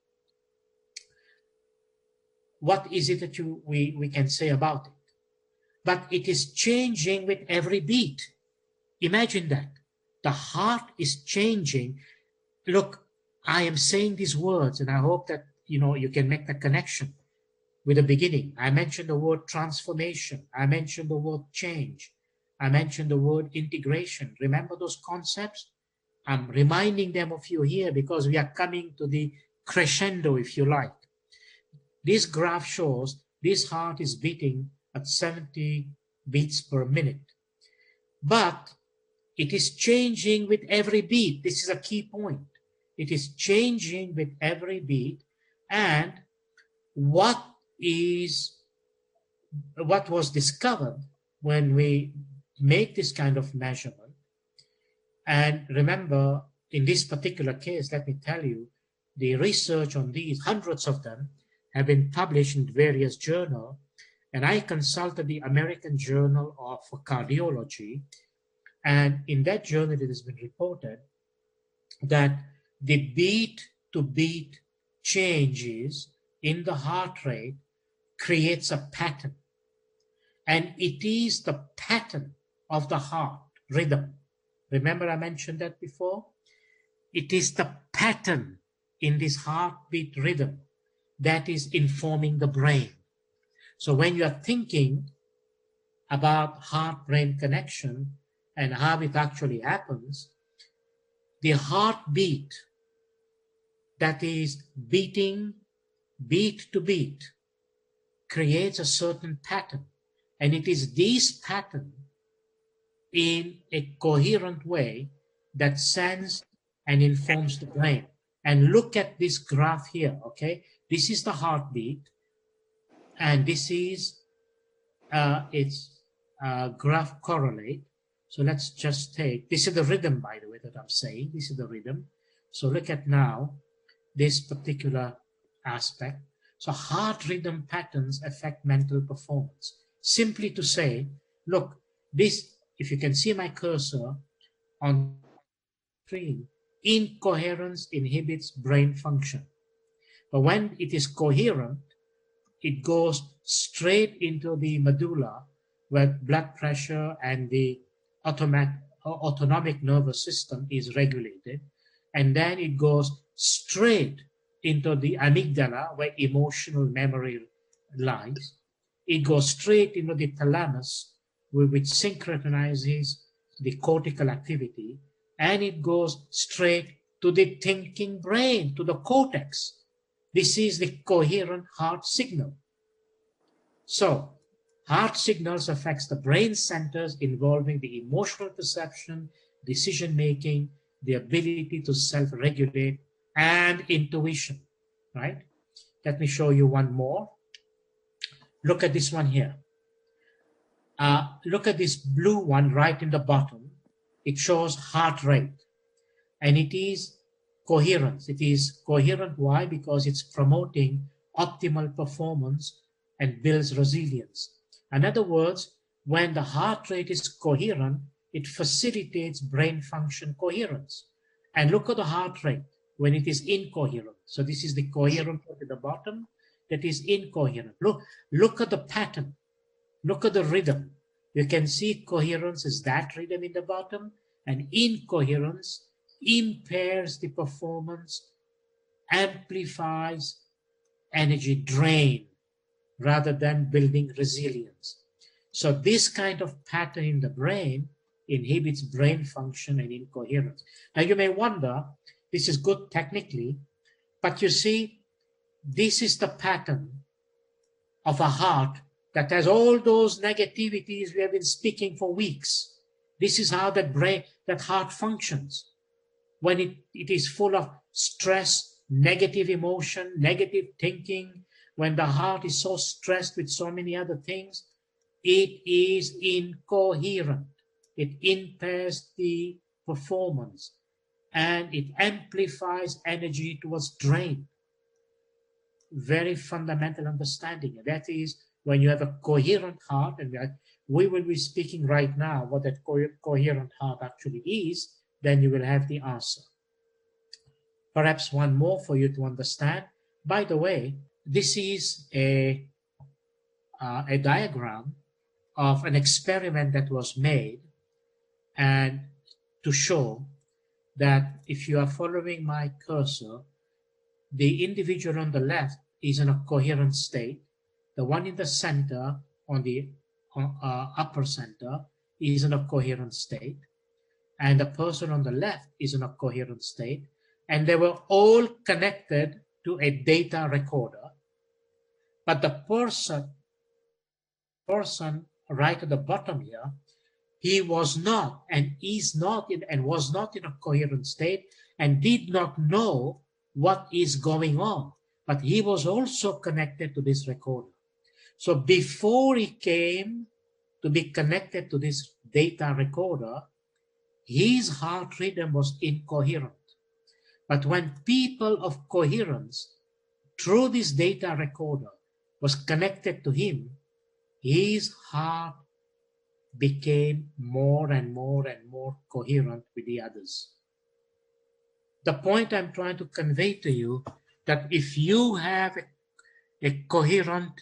What is it that we can say about it? But it is changing with every beat. Imagine that. The heart is changing. Look, I am saying these words and I hope that you can make the connection with the beginning. I mentioned the word transformation. I mentioned the word change. I mentioned the word integration. Remember those concepts? I'm reminding them of you here because we are coming to the crescendo, if you like. This graph shows this heart is beating at 70 beats per minute. But it is changing with every beat. This is a key point. It is changing with every beat. And what was discovered when we make this kind of measurement, and remember, in this particular case, let me tell you, the research on these, hundreds of them, have been published in various journals, and I consulted the American Journal of Cardiology, and in that journal it has been reported that the beat-to-beat changes in the heart rate creates a pattern, and it is the pattern of the heart rhythm. Remember I mentioned that before? It is the pattern in this heartbeat rhythm that is informing the brain. So when you are thinking about heart-brain connection and how it actually happens, the heartbeat that is beating beat to beat creates a certain pattern. And it is this pattern in a coherent way that sends and informs the brain. And look at this graph here, okay? This is the heartbeat, and this is its graph correlate. So let's just take, this is the rhythm, by the way, that I'm saying. This is the rhythm. So look at now this particular aspect. So heart rhythm patterns affect mental performance. Simply to say, look, this, if you can see my cursor on screen, incoherence inhibits brain function. But when it is coherent, it goes straight into the medulla where blood pressure and the autonomic nervous system is regulated. And then it goes straight into the amygdala where emotional memory lies. It goes straight into the thalamus, which synchronizes the cortical activity, and it goes straight to the thinking brain, to the cortex. This is the coherent heart signal. So, heart signals affects the brain centers involving the emotional perception, decision-making, the ability to self-regulate, and intuition, right? Let me show you one more. Look at this one here. Look at this blue one right in the bottom. It shows heart rate, and it is coherence. It is coherent. Why? Because it's promoting optimal performance and builds resilience. In other words, when the heart rate is coherent, it facilitates brain function coherence. And look at the heart rate when it is incoherent. So this is the coherent at the bottom that is incoherent. Look at the pattern. Look at the rhythm. You can see coherence is that rhythm in the bottom, and incoherence impairs the performance, amplifies energy drain rather than building resilience. So this kind of pattern in the brain inhibits brain function and incoherence. Now you may wonder, this is good technically, but you see, this is the pattern of a heart that has all those negativities we have been speaking for weeks. This is how that heart functions. When it is full of stress, negative emotion, negative thinking, when the heart is so stressed with so many other things, it is incoherent. It impairs the performance and it amplifies energy towards drain. Very fundamental understanding. And that is when you have a coherent heart, and we will be speaking right now what that coherent heart actually is, then you will have the answer. Perhaps one more for you to understand. By the way, this is a diagram of an experiment that was made, and to show that if you are following my cursor, the individual on the left is in a coherent state. The one in the center, on the upper center, is in a coherent state. And the person on the left is in a coherent state. And they were all connected to a data recorder. But the person right at the bottom here, he was not and is not and was not in a coherent state and did not know what is going on. But he was also connected to this recorder. So before he came to be connected to this data recorder, his heart rhythm was incoherent. But when people of coherence, through this data recorder, was connected to him, his heart became more and more and more coherent with the others. The point I'm trying to convey to you, that if you have a coherent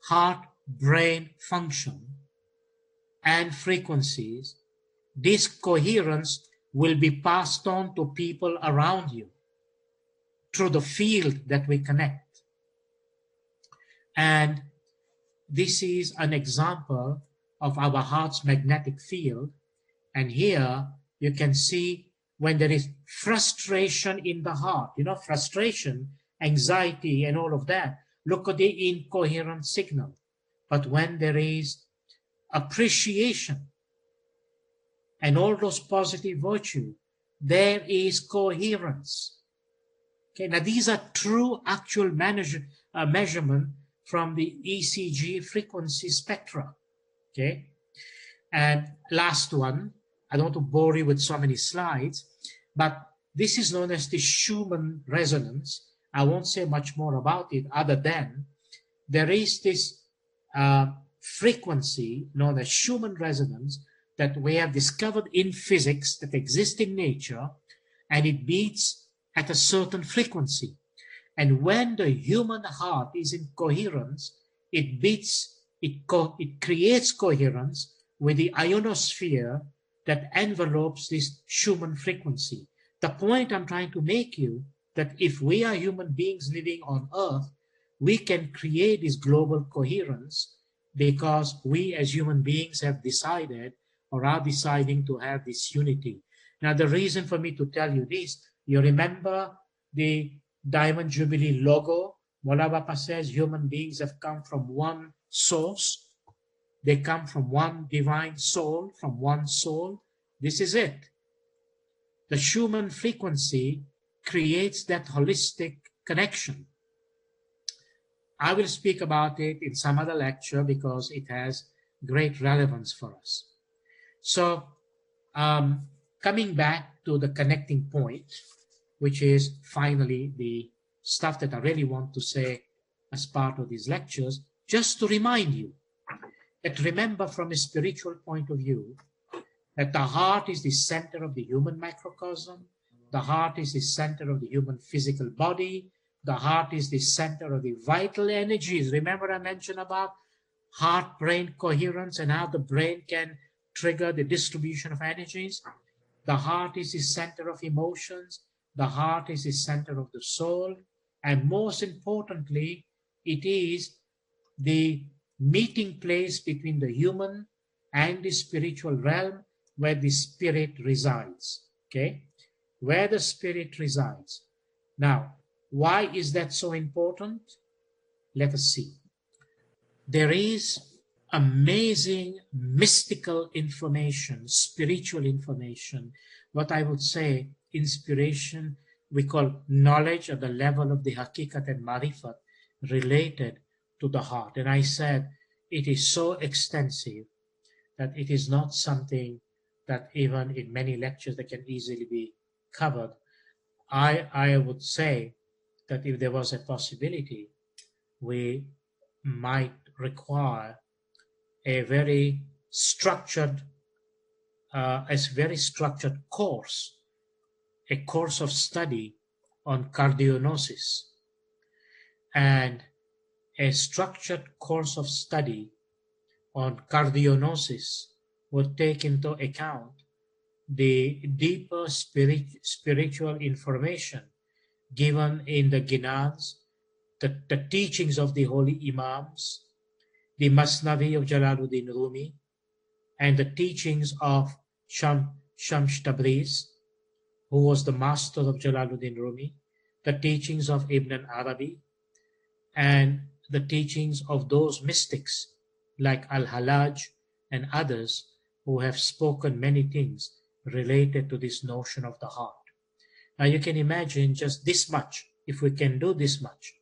heart-brain function and frequencies, this coherence will be passed on to people around you through the field that we connect. And this is an example of our heart's magnetic field. And here you can see when there is frustration in the heart, frustration, anxiety, and all of that, look at the incoherent signal. But when there is appreciation and all those positive virtues, there is coherence. Okay, now these are true actual measurement from the ECG frequency spectra. Okay, and last one, I don't want to bore you with so many slides, but this is known as the Schumann resonance. I won't say much more about it other than there is this frequency known as Schumann resonance that we have discovered in physics that exists in nature, and it beats at a certain frequency. And when the human heart is in coherence, it beats, it creates coherence with the ionosphere that envelopes this Schumann frequency. The point I'm trying to make you, that if we are human beings living on Earth, we can create this global coherence because we as human beings have decided or are deciding to have this unity. Now, the reason for me to tell you this, you remember the Diamond Jubilee logo? Mola Bapa says human beings have come from one source. They come from one divine soul, from one soul. This is it. The Schumann frequency creates that holistic connection. I will speak about it in some other lecture because it has great relevance for us. So, coming back to the connecting point, which is finally the stuff that I really want to say as part of these lectures, just to remind you that remember from a spiritual point of view that the heart is the center of the human microcosm, The heart is the center of the human physical body. The heart is the center of the vital energies. Remember I mentioned about heart-brain coherence and how the brain can trigger the distribution of energies. The heart is the center of emotions. The heart is the center of the soul. And most importantly, it is the meeting place between the human and the spiritual realm where the spirit resides. Okay? Where the spirit resides. Now, why is that so important? Let us see. There is amazing mystical information, spiritual information, what I would say inspiration, we call knowledge at the level of the hakikat and marifat related to the heart. And I said it is so extensive that it is not something that even in many lectures that can easily be covered. I would say that if there was a possibility, we might require a very structured course, a course of study on cardionosis, and a structured course of study on cardionosis would take into account the deeper spiritual information given in the Ginans, the teachings of the holy Imams, the Masnavi of Jalaluddin Rumi, and the teachings of Shams Tabriz, who was the master of Jalaluddin Rumi, the teachings of Ibn Arabi, and the teachings of those mystics like Al-Halaj and others who have spoken many things related to this notion of the heart. Now you can imagine just this much, if we can do this much,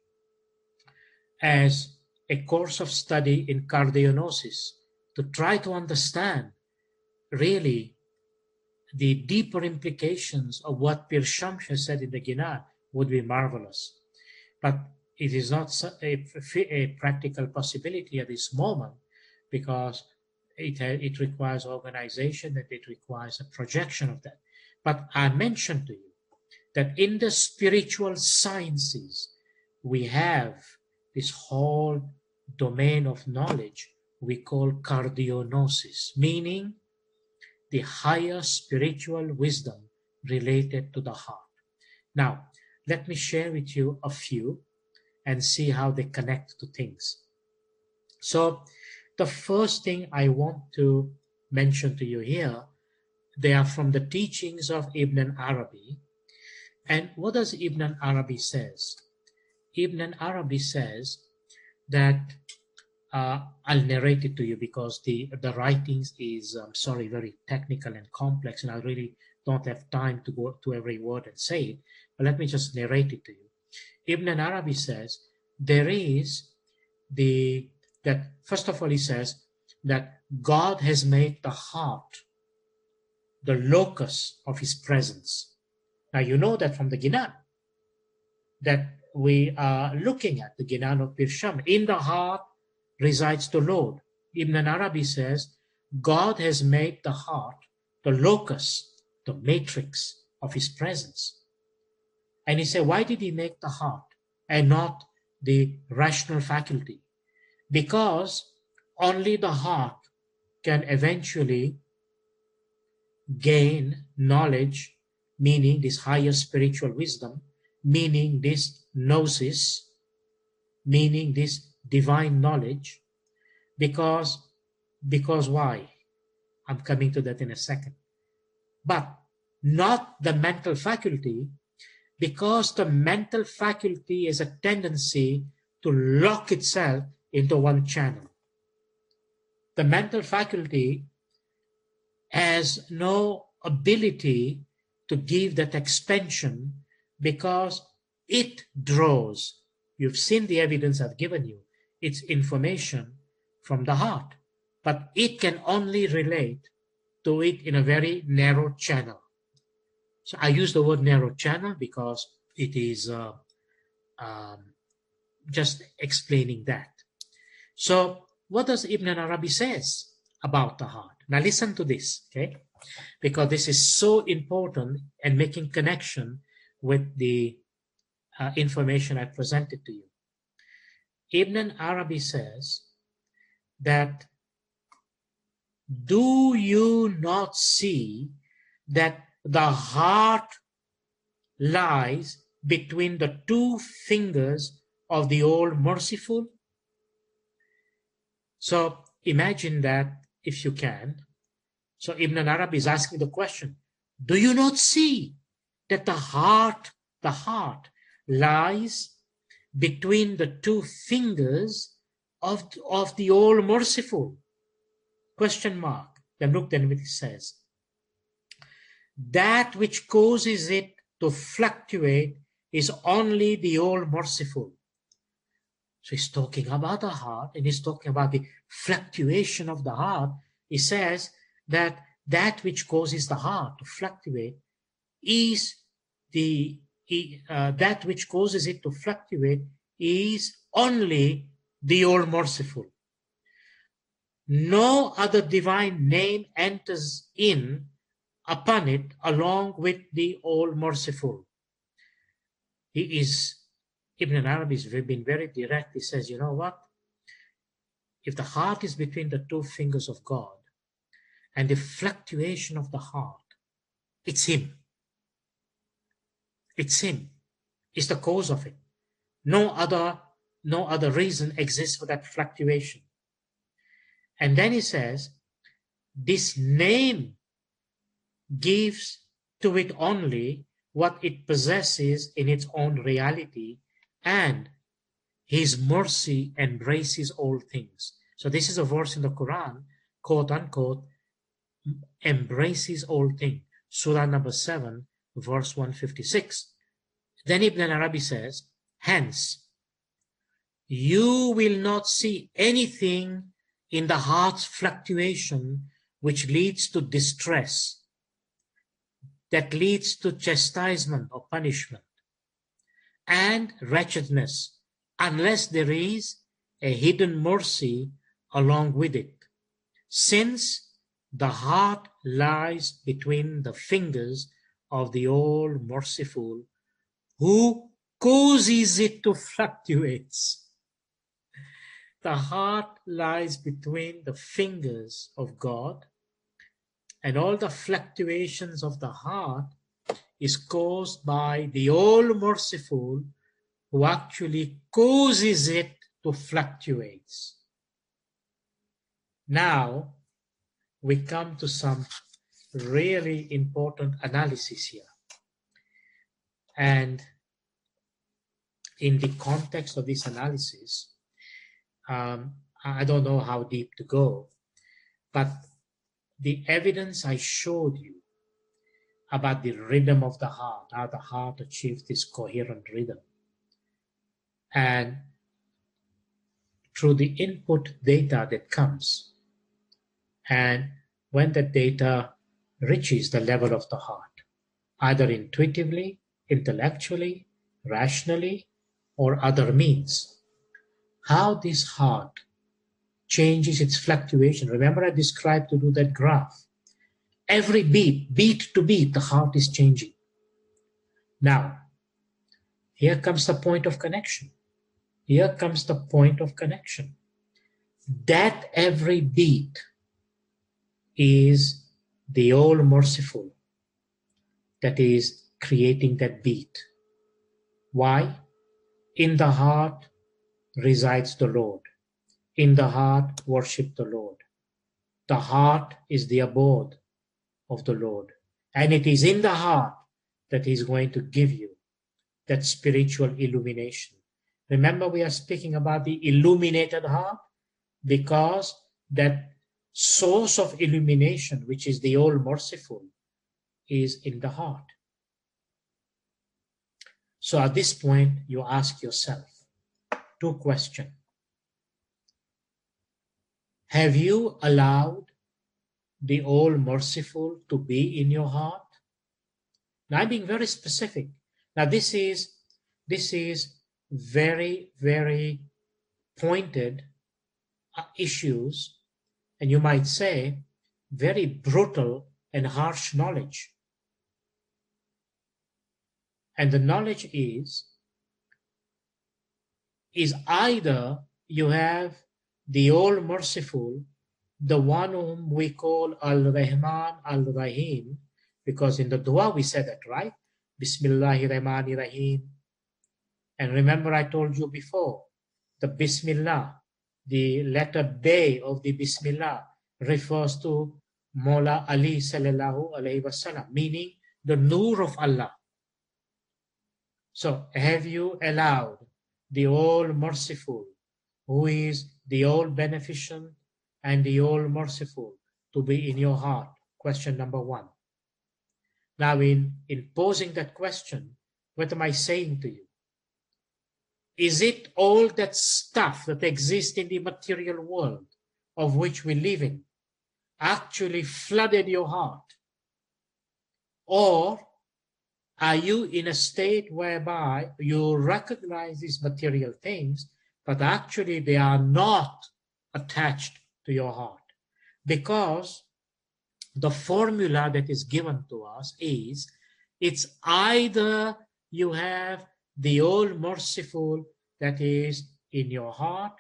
as a course of study in cardionosis to try to understand really the deeper implications of what Pir Shams has said in the Ginan would be marvelous. But it is not a practical possibility at this moment because it requires organization and it requires a projection of that. But I mentioned to you that in the spiritual sciences, we have this whole domain of knowledge we call cardionosis, meaning the higher spiritual wisdom related to the heart. Now, let me share with you a few and see how they connect to things. So, the first thing I want to mention to you here, they are from the teachings of Ibn Arabi. And what does Ibn Arabi says? Ibn Arabi says that, I'll narrate it to you because the writings is, very technical and complex, and I really don't have time to go to every word and say it, but let me just narrate it to you. Ibn Arabi says there is first of all he says that God has made the heart the locus of his presence. Now you know that from the Ginan that we are looking at, the Ginan of Pir Shams. In the heart resides the Lord. Ibn Arabi says God has made the heart the locus, the matrix of his presence. And he said, why did he make the heart and not the rational faculty? Because only the heart can eventually gain knowledge, meaning this higher spiritual wisdom, meaning this gnosis, meaning this divine knowledge. Because why? I'm coming to that in a second. But not the mental faculty, because the mental faculty is a tendency to lock itself into one channel. The mental faculty has no ability to give that expansion because it draws. You've seen the evidence I've given you. It's information from the heart, but it can only relate to it in a very narrow channel. So I use the word narrow channel because it is just explaining that. So what does Ibn Arabi says about the heart? Now listen to this, okay? because this is so important and making connection with the information I presented to you. Ibn Arabi says that, do you not see that the heart lies between the two fingers of the All-Merciful? So imagine that, if you can. So Ibn Arabi is asking the question, do you not see that the heart lies between the two fingers of the All-Merciful? Question mark. Then look, then it says, that which causes it to fluctuate is only the All-Merciful. So he's talking about the heart, and he's talking about the fluctuation of the heart. He says that that which causes the heart to fluctuate is that which causes it to fluctuate is only the All-Merciful. No other divine name enters in upon it along with the All-Merciful. Ibn Arabi has been very direct. He says, you know what? If the heart is between the two fingers of God and the fluctuation of the heart, it's Him. It's Him. It's the cause of it. No other reason exists for that fluctuation. And then he says, this name gives to it only what it possesses in its own reality, and His mercy embraces all things. So this is a verse in the Quran, quote unquote, embraces all things. Surah number 7, verse 156. Then Ibn Arabi says, hence, you will not see anything in the heart's fluctuation which leads to distress, that leads to chastisement or punishment and wretchedness, unless there is a hidden mercy along with it, since the heart lies between the fingers of the All-Merciful, who causes it to fluctuate. The heart lies between the fingers of God, and all the fluctuations of the heart is caused by the All-Merciful, who actually causes it to fluctuate. Now, we come to some really important analysis here. And in the context of this analysis, I don't know how deep to go, but the evidence I showed you about the rhythm of the heart, how the heart achieves this coherent rhythm, and through the input data that comes, and when the data reaches the level of the heart, either intuitively, intellectually, rationally, or other means, how this heart changes its fluctuation. Remember, I described to do that graph. Every beat to beat, the heart is changing. Now, here comes the point of connection. Here comes the point of connection. That every beat is the All-Merciful that is creating that beat. Why? In the heart resides the Lord. In the heart, worship the Lord. The heart is the abode of the Lord. And it is in the heart that He's going to give you that spiritual illumination. Remember, we are speaking about the illuminated heart, because that source of illumination, which is the All-Merciful, is in the heart. So at this point, you ask yourself two questions. Have you allowed the All-Merciful to be in your heart? Now, I'm being very specific. Now, this is very, very pointed issues, and you might say very brutal and harsh knowledge. And the knowledge is either you have the all-merciful, the one whom we call Al-Rahman, Al-Rahim, because in the dua we said that, right? Bismillahirrahmanirrahim. And remember I told you before, the Bismillah, the letter Bay of the Bismillah refers to Mawla Ali sallallahu alayhi wasallam, meaning the Nur of Allah. So have you allowed the all-merciful, who is the all-beneficent and the all-merciful, to be in your heart? Question number one. Now in posing that question, what am I saying to you? Is it all that stuff that exists in the material world of which we live in actually flooded your heart? Or are you in a state whereby you recognize these material things, but actually they are not attached to your heart? Because the formula that is given to us is, it's either you have the all-merciful that is in your heart,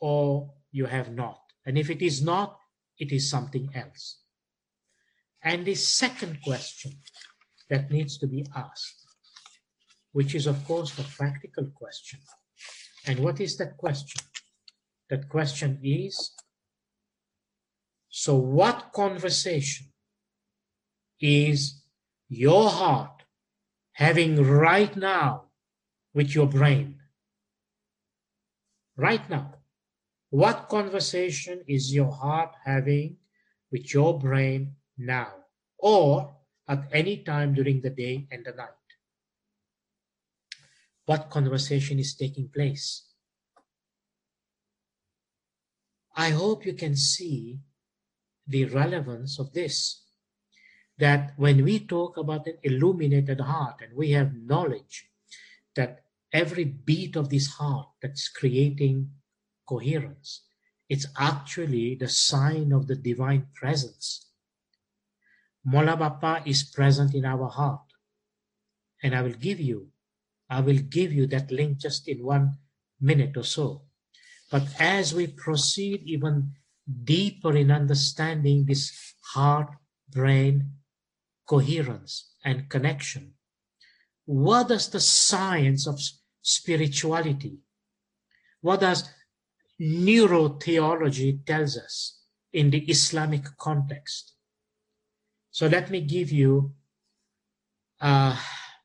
or you have not. And if it is not, it is something else. And the second question that needs to be asked, which is of course the practical question. And what is that question? That question is, so what conversation is your heart having right now with your brain? Right now. What conversation is your heart having with your brain now, or at any time during the day and the night? What conversation is taking place? I hope you can see the relevance of this, that when we talk about an illuminated heart and we have knowledge that every beat of this heart that's creating coherence, it's actually the sign of the divine presence. Mola Bapa is present in our heart. And I will give you that link just in 1 minute or so. But as we proceed even deeper in understanding this heart-brain coherence and connection, what does the science of spirituality, what does neurotheology tells us in the Islamic context? So let me give you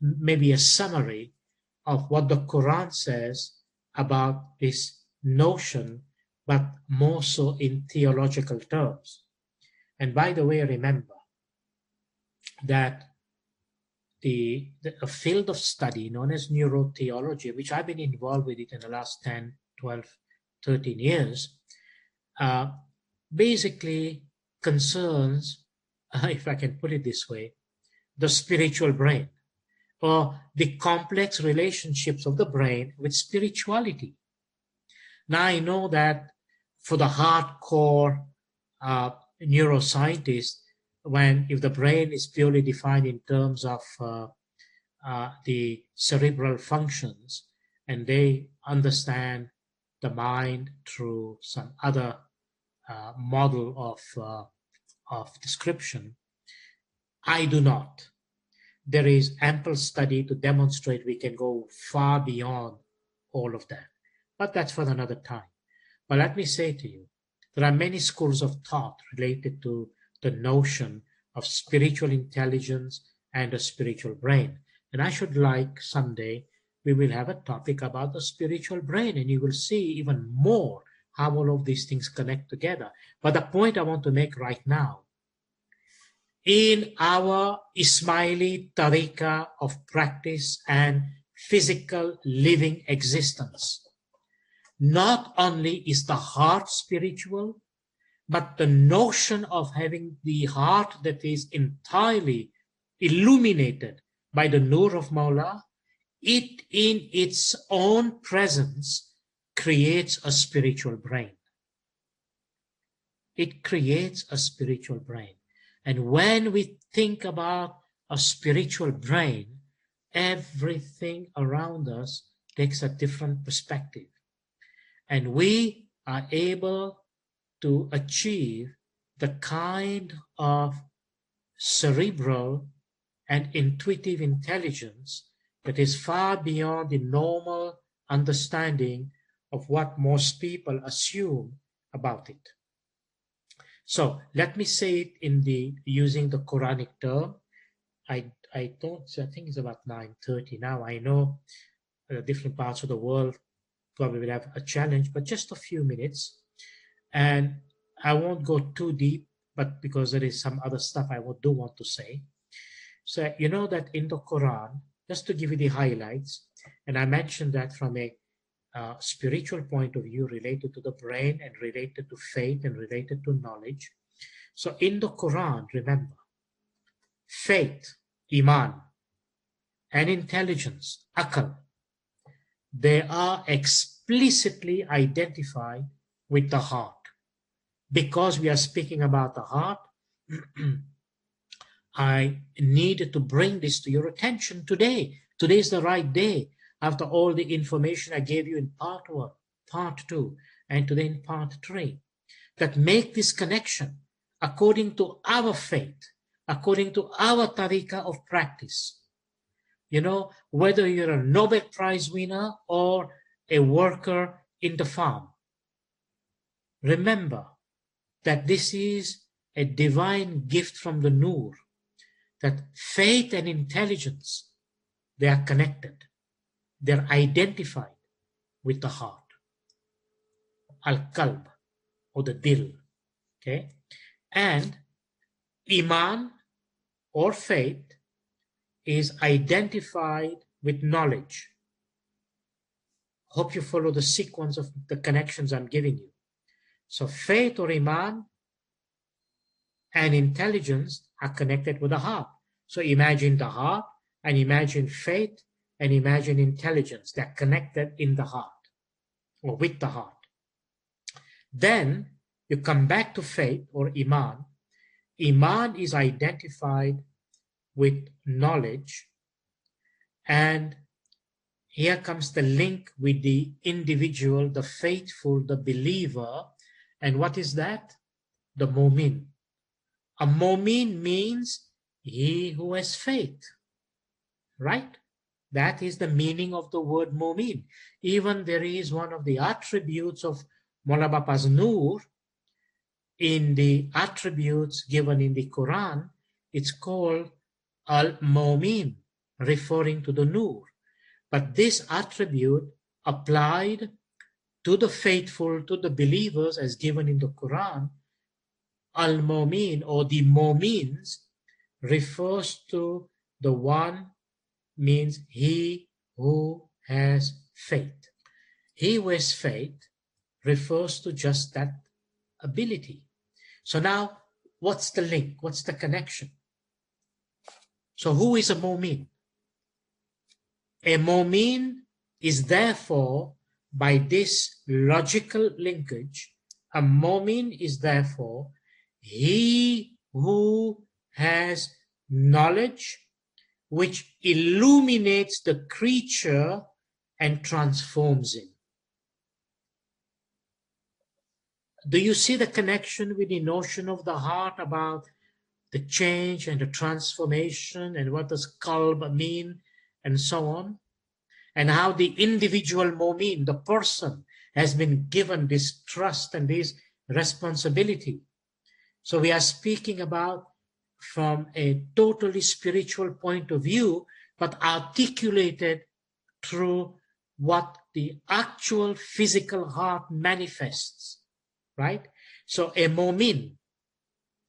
maybe a summary of what the Quran says about this notion, but more so in theological terms. And by the way, remember that a field of study known as neurotheology, which I've been involved with it in the last 10, 12, 13 years, basically concerns, if I can put it this way, the spiritual brain, or the complex relationships of the brain with spirituality. Now I know that for the hardcore neuroscientist, if the brain is purely defined in terms of the cerebral functions, and they understand the mind through some other model of description, I do not. There is ample study to demonstrate we can go far beyond all of that. But that's for another time. But let me say to you, there are many schools of thought related to the notion of spiritual intelligence and a spiritual brain. And I should like someday we will have a topic about the spiritual brain, and you will see even more how all of these things connect together. But the point I want to make right now, in our Ismaili tariqah of practice and physical living existence, not only is the heart spiritual, but the notion of having the heart that is entirely illuminated by the Nur of Mawla, it in its own presence creates a spiritual brain. It creates a spiritual brain. And when we think about a spiritual brain, everything around us takes a different perspective. And we are able to achieve the kind of cerebral and intuitive intelligence that is far beyond the normal understanding of what most people assume about it. So let me say it using the Quranic term. I think it's about 9:30 now. I know different parts of the world probably will have a challenge, but just a few minutes. And I won't go too deep, but because there is some other stuff I do want to say. So you know that in the Quran, just to give you the highlights, and I mentioned that from a spiritual point of view related to the brain and related to faith and related to knowledge. So in the Quran, remember, faith, iman, and intelligence, akal, they are explicitly identified with the heart. Because we are speaking about the heart, I needed to bring this to your attention today. Today is the right day. After all the information I gave you in part 1, part 2, and today in part 3, that make this connection according to our faith, according to our tariqah of practice. You know, whether you're a Nobel Prize winner or a worker in the farm, remember that this is a divine gift from the Nur, that faith and intelligence, they are connected. They're identified with the heart. Al-Qalb, or the Dil. Okay? And Iman, or faith, is identified with knowledge. Hope you follow the sequence of the connections I'm giving you. So faith or Iman and intelligence are connected with the heart. So imagine the heart and imagine faith and imagine intelligence. They're connected in the heart or with the heart. Then you come back to faith or Iman. Iman is identified with knowledge, and here comes the link with the individual, the faithful, the believer. And what is that? The mu'min. A mu'min means he who has faith, right? That is the meaning of the word mu'min. Even there is one of the attributes of Mola Bapa's Nur in the attributes given in the Quran. It's called Al-Mu'min, referring to the Nur. But this attribute applied to the faithful, to the believers as given in the Quran, Al-Mu'min or the Mu'mins refers to the one, means he who has faith. He who has faith refers to just that ability. So now, what's the link? What's the connection? So who is a mu'min? A mu'min is therefore, by this logical linkage, a mu'min is therefore he who has knowledge which illuminates the creature and transforms him. Do you see the connection with the notion of the heart about the change and the transformation and what does qalb mean and so on? And how the individual mu'min, the person, has been given this trust and this responsibility. So we are speaking about from a totally spiritual point of view, but articulated through what the actual physical heart manifests, right? So a mu'min,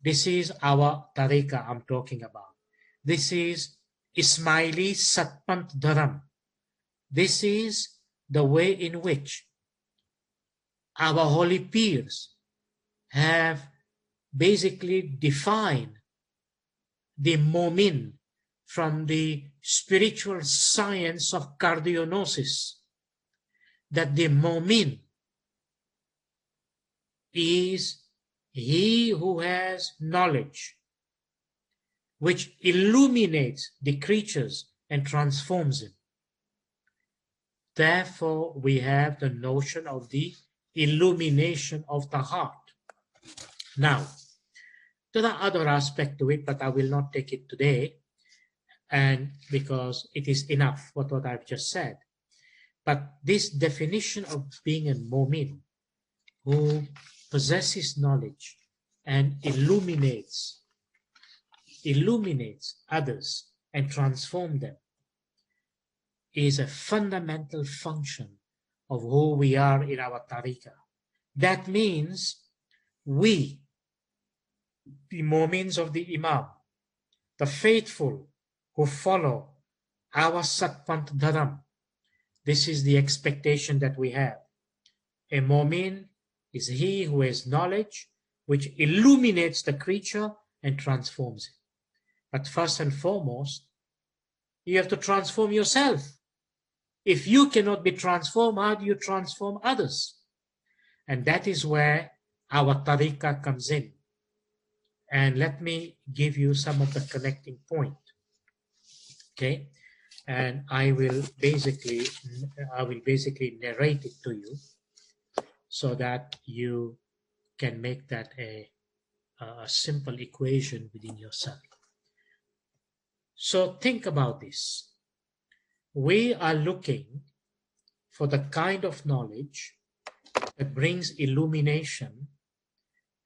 this is our tariqah I'm talking about. This is Ismaili Satpant Dharam. This is the way in which our holy peers have basically defined the mu'min from the spiritual science of cardionosis, that the mu'min is he who has knowledge which illuminates the creatures and transforms them. Therefore, we have the notion of the illumination of the heart. Now, there are other aspects to it, but I will not take it today, and because it is enough what I've just said. But this definition of being a mu'min who possesses knowledge and illuminates others and transforms them is a fundamental function of who we are in our tariqah. That means we, the mu'mins of the Imam, the faithful who follow our Satpant Dharam, this is the expectation that we have. A mu'min is he who has knowledge which illuminates the creature and transforms it. But first and foremost, you have to transform yourself. If you cannot be transformed, how do you transform others? And that is where our tariqah comes in. And let me give you some of the connecting point. Okay, and I will basically narrate it to you so that you can make that a simple equation within yourself. So think about this. We are looking for the kind of knowledge that brings illumination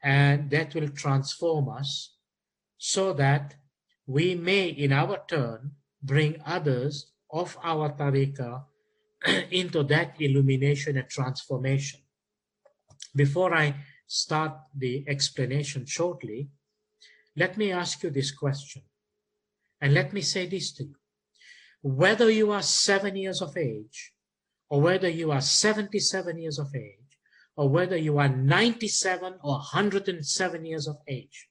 and that will transform us so that we may, in our turn, bring others of our tariqah into that illumination and transformation. Before I start the explanation shortly, let me ask you this question. And let me say this to you. Whether you are 7 years of age, or whether you are 77 years of age, or whether you are 97 or 107 years of age,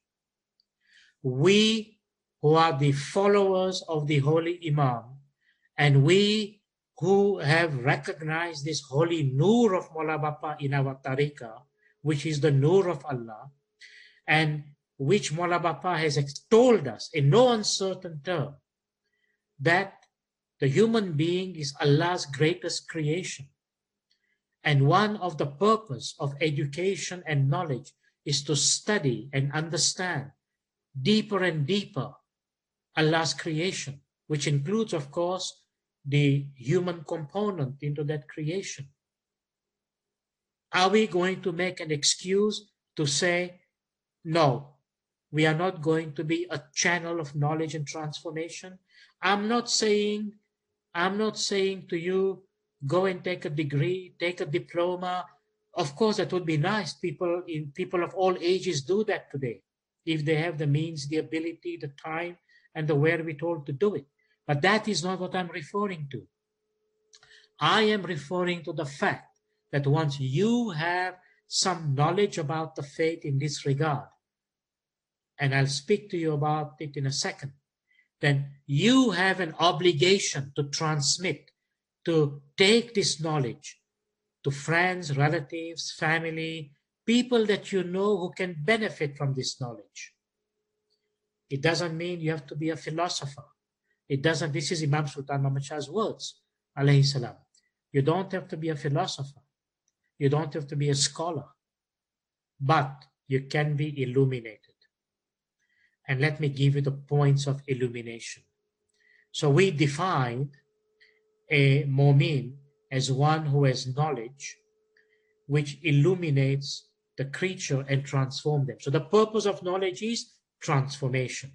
we who are the followers of the Holy Imam, and we who have recognized this holy Nur of Maula Bapa in our tariqah, which is the Nur of Allah, and which Maula Bapa has told us in no uncertain term that the human being is Allah's greatest creation. And one of the purpose of education and knowledge is to study and understand deeper and deeper Allah's creation, which includes, of course, the human component into that creation. Are we going to make an excuse to say, no, we are not going to be a channel of knowledge and transformation? I'm not saying to you, go and take a degree, take a diploma. Of course, that would be nice. People of all ages do that today, if they have the means, the ability, the time, and the wherewithal to do it. But that is not what I'm referring to. I am referring to the fact that once you have some knowledge about the faith in this regard, and I'll speak to you about it in a second, then you have an obligation to transmit, to take this knowledge to friends, relatives, family, people that you know who can benefit from this knowledge. It doesn't mean you have to be a philosopher. It doesn't, this is Imam Sultan Muhammad Shah's words, alayhi salam. You don't have to be a philosopher. You don't have to be a scholar, but you can be illuminated. And let me give you the points of illumination. So we define a mu'min as one who has knowledge which illuminates the creature and transforms them. So the purpose of knowledge is transformation,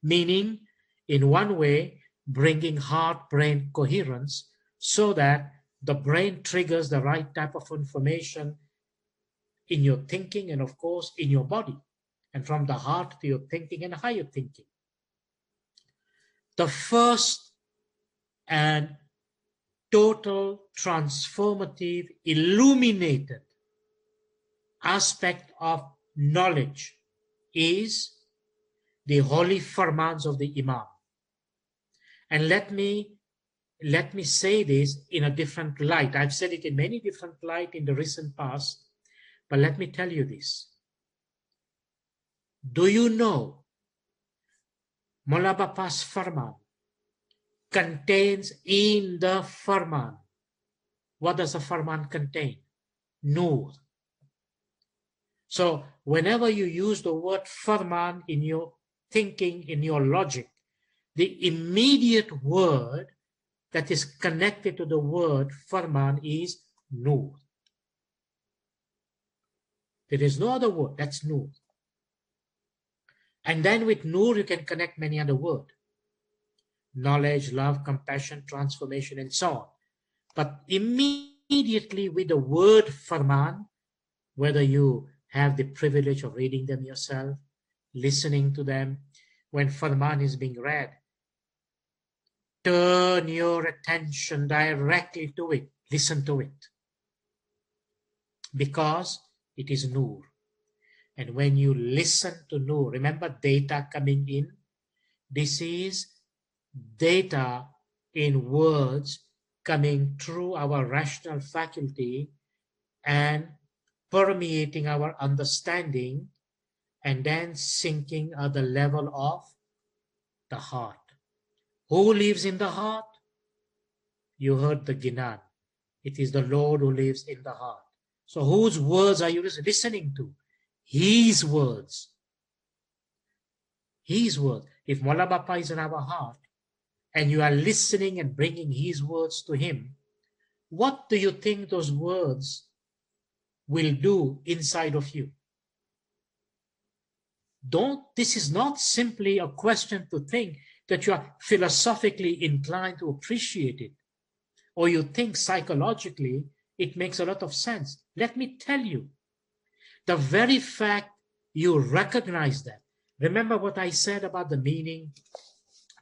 meaning in one way bringing heart-brain coherence so that the brain triggers the right type of information in your thinking and of course in your body, and from the heart to your thinking and higher thinking. The first and total transformative, illuminated aspect of knowledge is the holy farmans of the Imam. And let me say this in a different light. I've said it in many different light in the recent past, but let me tell you this. Do you know Mullah Bapa's Farman contains in the Farman. What does the Farman contain? Noor. So whenever you use the word Farman in your thinking, in your logic, the immediate word that is connected to the word Farman is Noor. There is no other word, that's Noor. And then with Noor, you can connect many other words. Knowledge, love, compassion, transformation, and so on. But immediately with the word Farman, whether you have the privilege of reading them yourself, listening to them, when Farman is being read, turn your attention directly to it. Listen to it. Because it is Noor. And when you listen to Noor, remember data coming in. This is data in words coming through our rational faculty and permeating our understanding and then sinking at the level of the heart. Who lives in the heart? You heard the Ginan. It is the Lord who lives in the heart. So whose words are you listening to? His words. His words. If Mullah Bapa is in our heart and you are listening and bringing his words to him, what do you think those words will do inside of you? This is not simply a question to think that you are philosophically inclined to appreciate it, or you think psychologically it makes a lot of sense. Let me tell you, the very fact you recognize that. Remember what I said about the meaning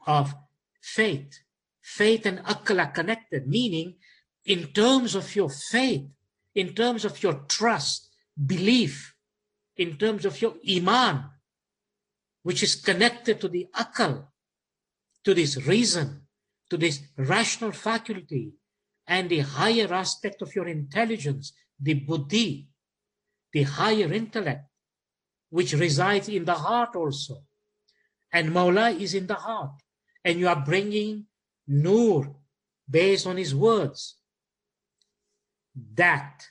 of faith. Faith and akal are connected, meaning in terms of your faith, in terms of your trust, belief, in terms of your iman, which is connected to the akal, to this reason, to this rational faculty, and the higher aspect of your intelligence, the buddhi, the higher intellect, which resides in the heart also. And Mawla is in the heart. And you are bringing Noor based on his words. That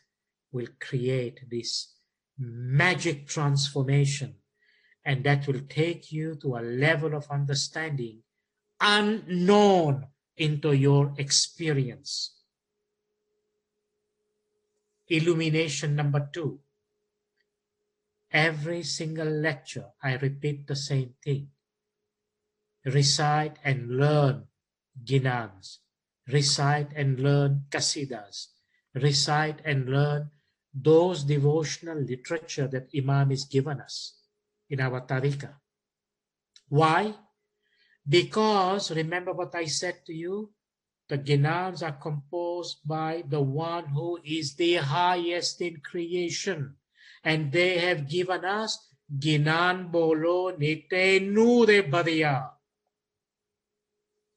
will create this magic transformation. And that will take you to a level of understanding unknown into your experience. Illumination number 2. Every single lecture, I repeat the same thing. Recite and learn Ginans. Recite and learn Qasidas. Recite and learn those devotional literature that Imam has given us in our tariqah. Why? Because, remember what I said to you, the Ginans are composed by the one who is the highest in creation. And they have given us Ginan Bolo Nite Noore Bariya.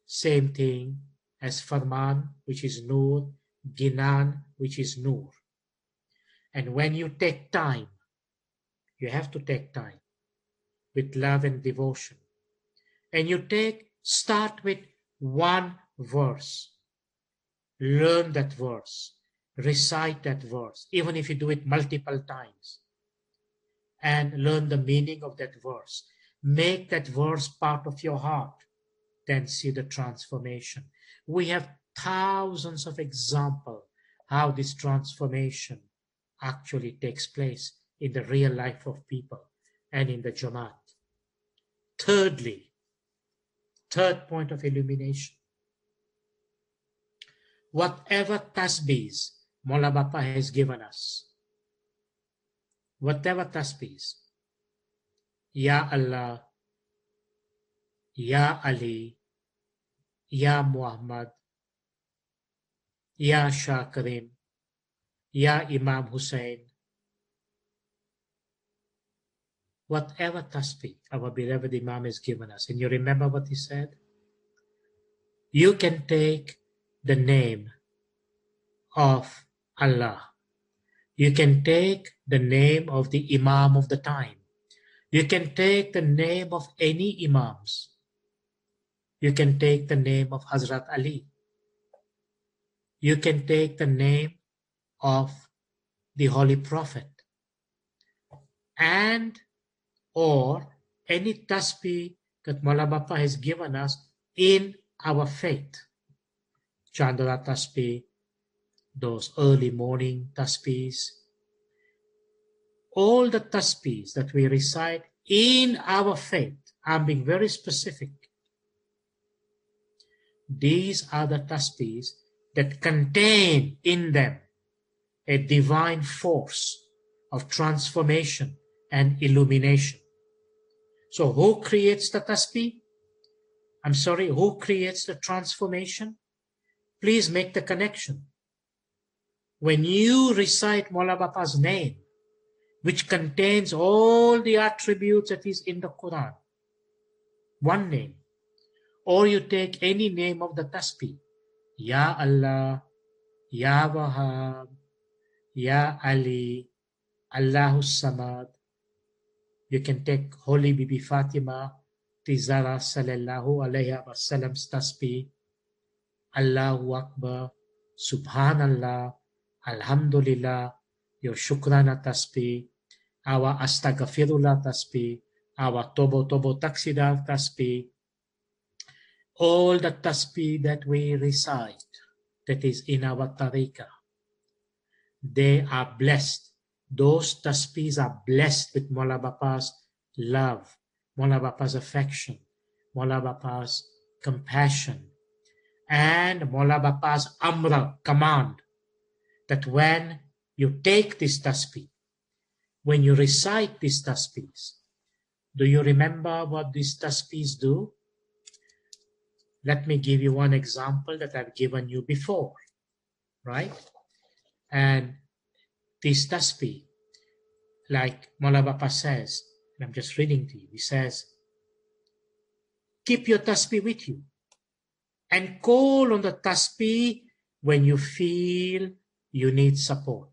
Same thing as Farman, which is Noor, Ginan, which is Noor. And when you take time, you have to take time with love and devotion. And you start with one verse. Learn that verse. Recite that verse, even if you do it multiple times. And learn the meaning of that verse. Make that verse part of your heart. Then see the transformation. We have thousands of examples how this transformation actually takes place in the real life of people and in the Jamaat. Thirdly, third point of illumination. Whatever tasbihs Mullah Bapa has given us, whatever tasbihs, Ya Allah, Ya Ali, Ya Muhammad, Ya Shakarim, Ya Imam Hussein, whatever tasbih our beloved Imam has given us, and you remember what he said? You can take the name of Allah. You can take the name of the Imam of the time. You can take the name of any Imams. You can take the name of Hazrat Ali. You can take the name of the Holy Prophet, and or any tasbih that Maula Bapa has given us in our faith. Chandra tasbih, those early morning tasbihs, all the tasbihs that we recite in our faith. I'm being very specific. These are the tasbihs that contain in them a divine force of transformation and illumination. So who creates the tasbih? I'm sorry, who creates the transformation? Please make the connection. When you recite Maula Bapa's name, which contains all the attributes that is in the Quran, one name, or you take any name of the tasbih, Ya Allah, Ya Wahab, Ya Ali, Allahu Samad. You can take Holy Bibi Fatima, Tizara Sallallahu Alaihi Wasallam's tasbih, Allahu Akbar, Subhanallah, Alhamdulillah, your Shukrana tasbih, our Astaghfirullah tasbih, our Tobo Tobo Taksida tasbih, all the tasbih that we recite, that is in our tariqah, they are blessed. Those tasbihs are blessed with Maula Bapa's love, Maula Bapa's affection, Maula Bapa's compassion, and Maula Bapa's amra, command, that when you take this tasbih, when you recite these tasbihs, do you remember what these tasbihs do? Let me give you one example that I've given you before, right? And this tasbih, like Maula Bapa says, and I'm just reading to you, he says, keep your tasbih with you and call on the tasbih when you feel you need support.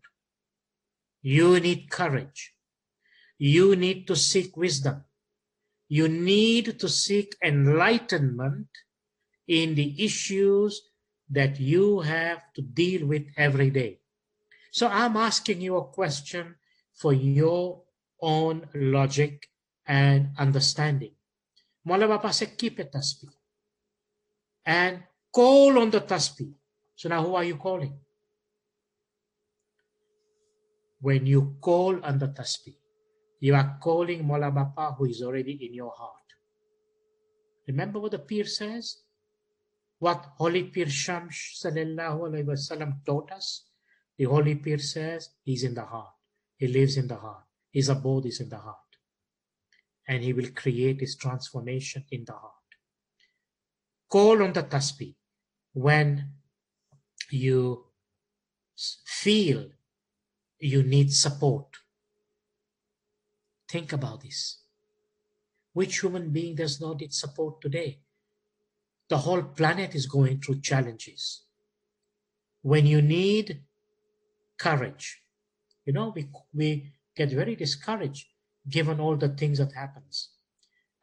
You need courage. You need to seek wisdom. You need to seek enlightenment in the issues that you have to deal with every day. So I'm asking you a question for your own logic and understanding. Maula Bapa said, keep a tasbih and call on the tasbih. So now who are you calling? When you call on the tasbih, you are calling Maula Bapa who is already in your heart. Remember what the Pir says? What Holy Pir Shams Sallallahu Alaihi Wasallam taught us? The Holy Pir says he's in the heart. He lives in the heart. His abode is in the heart. And he will create his transformation in the heart. Call on the tasbih when you feel you need support. Think about this. Which human being does not need support today? The whole planet is going through challenges. When you need courage, you know, we get very discouraged given all the things that happens.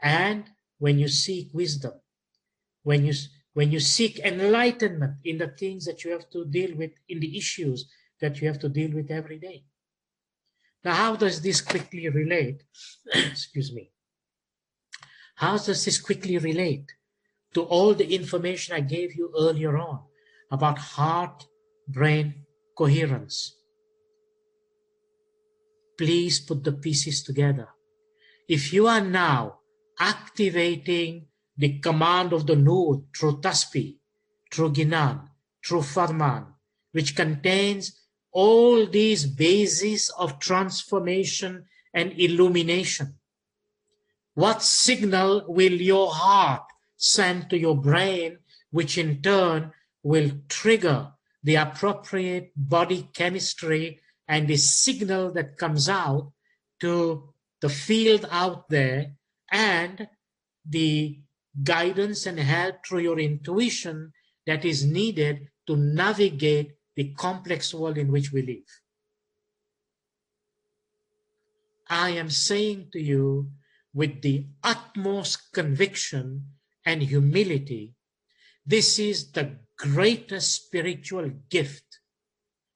And when you seek wisdom, when you seek enlightenment in the things that you have to deal with, in the issues that you have to deal with every day. Now, how does this quickly relate? Excuse me. How does this quickly relate to all the information I gave you earlier on about heart-brain coherence? Please put the pieces together. If you are now activating the command of the Nur through Tasbih, through Ginan, through Farman, which contains all these bases of transformation and illumination, what signal will your heart send to your brain, which in turn will trigger the appropriate body chemistry and the signal that comes out to the field out there, and the guidance and help through your intuition that is needed to navigate the complex world in which we live. I am saying to you with the utmost conviction and humility, this is the greatest spiritual gift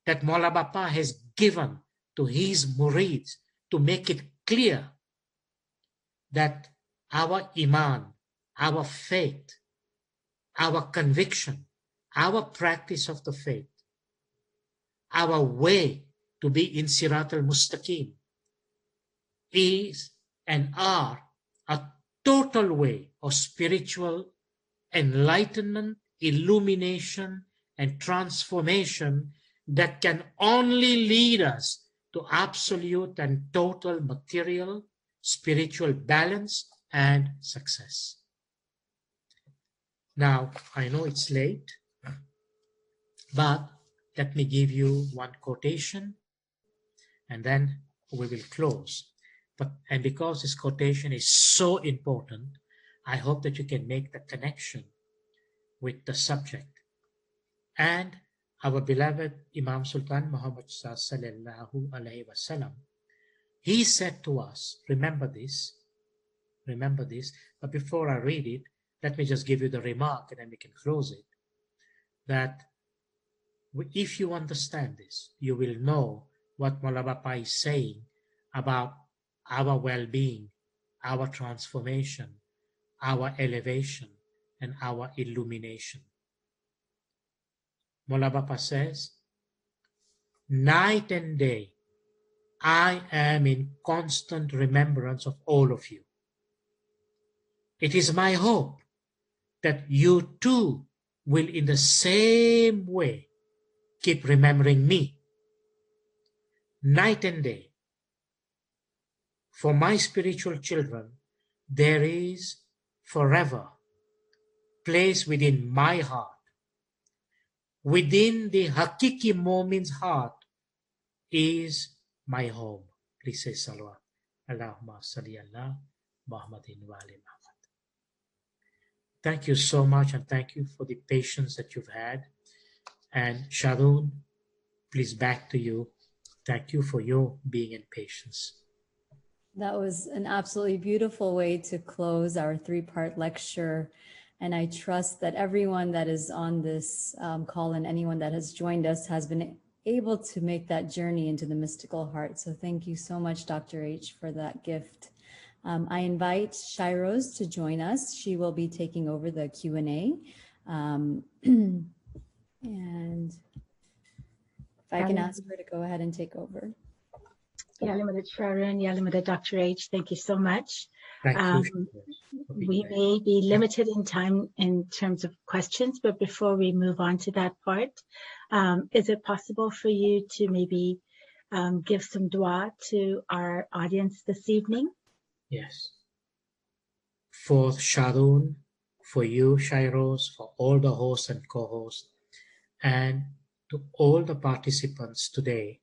that Maula Bapa has given to his murids, to make it clear that our iman, our faith, our conviction, our practice of the faith, our way to be in Sirat al-Mustaqim is and are a total way of spiritual enlightenment, illumination, and transformation that can only lead us to absolute and total material, spiritual balance and success. Now, I know it's late, but let me give you one quotation and then we will close. And because this quotation is so important, I hope that you can make the connection with the subject. And our beloved Imam Sultan Muhammad sallallahu alaihi wasallam, he said to us, remember this, but before I read it, let me just give you the remark and then we can close it, that if you understand this, you will know what Maula Bapa is saying about our well-being, our transformation, our elevation, and our illumination. Maula Bapa says, night and day, I am in constant remembrance of all of you. It is my hope that you too will in the same way keep remembering me. Night and day. For my spiritual children, there is forever place within my heart. Within the Hakiki Momin's heart is my home. Please say salawat. Allahumma salli ala Muhammadin wa ali Muhammad. Thank you so much, and thank you for the patience that you've had. And Shadoon, please back to you. Thank you for your being in patience. That was an absolutely beautiful way to close our three-part lecture. And I trust that everyone that is on this call and anyone that has joined us has been able to make that journey into the mystical heart. So thank you so much, Dr. H, for that gift. I invite Shairoz to join us. She will be taking over the Q&A. And if I can ask her to go ahead and take over. Illuminated Sharon, Illuminated Dr. H, thank you so much. Thank you. We may be limited in time in terms of questions, but before we move on to that part, is it possible for you to maybe give some dua to our audience this evening? Yes. For Shadoon, for you, Shairoz, for all the hosts and co-hosts, and to all the participants today,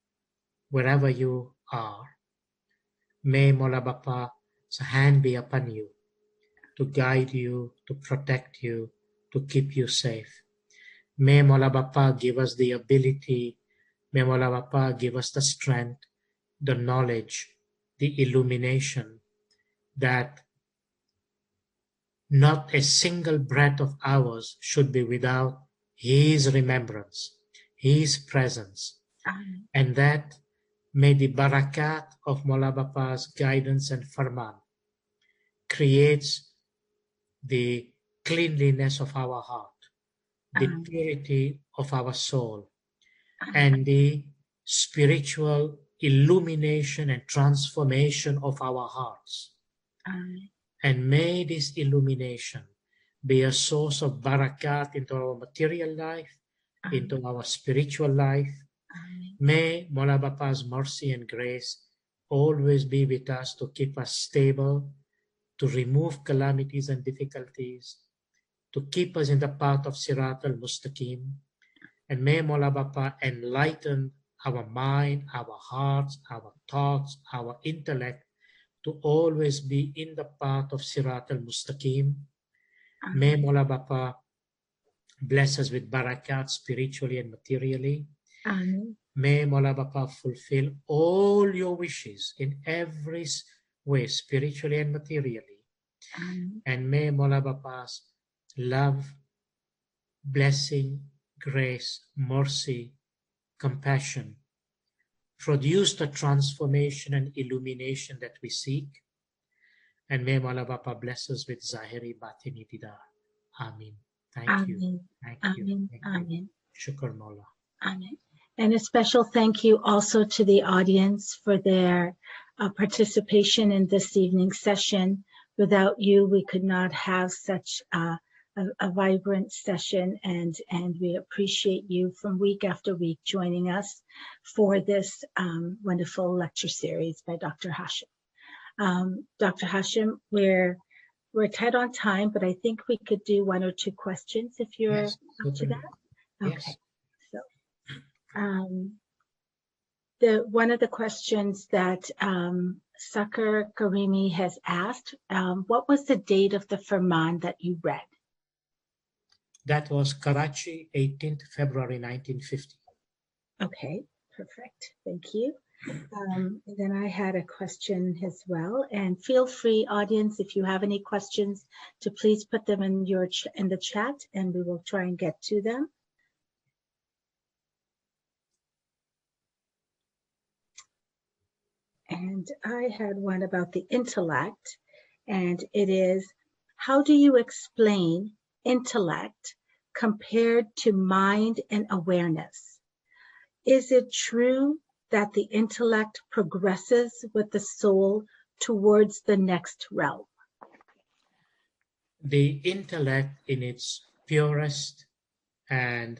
wherever you are, may Maula Bapa's hand be upon you to guide you, to protect you, to keep you safe. May Maula Bapa give us the ability, may Maula Bapa give us the strength, the knowledge, the illumination, that not a single breath of ours should be without His remembrance, His presence, and that may the barakat of Maula Bapa's guidance and farman creates the cleanliness of our heart, the purity of our soul, and the spiritual illumination and transformation of our hearts. And may this illumination be a source of barakat into our material life, into our spiritual life. May Maula Bapa's mercy and grace always be with us to keep us stable, to remove calamities and difficulties, to keep us in the path of Sirat al-Mustaqim. And may Maula Bapa enlighten our mind, our hearts, our thoughts, our intellect, to always be in the path of Sirat al-Mustaqim. May Maula Bapa bless us with barakat spiritually and materially. May Maula Bapa fulfill all your wishes in every way, spiritually and materially. And may Maula Bapa's love, blessing, grace, mercy, compassion produce the transformation and illumination that we seek. And may Mola Bapa bless us with Zahiri Batini Didar. Amin. Thank you. Amen. Thank you. Amen. Thank you. Amen. Shukr Mola. Amen. And a special thank you also to the audience for their participation in this evening's session. Without you, we could not have such a vibrant session, and we appreciate you from week after week joining us for this wonderful lecture series by Dr. HASSAM. Dr. HASSAM, we're tight on time, but I think we could do one or two questions if you're Yes, up to certainly. that. Yes. Okay. So one of the questions that Sakar Karimi has asked, what was the date of the Firman that you read? That was Karachi, 18th February 1950. Okay, perfect. Thank you. And then I had a question as well. And feel free, audience, if you have any questions, to please put them in the chat, and we will try and get to them. And I had one about the intellect, and it is, how do you explain intellect compared to mind and awareness? Is it true that the intellect progresses with the soul towards the next realm? The intellect in its purest and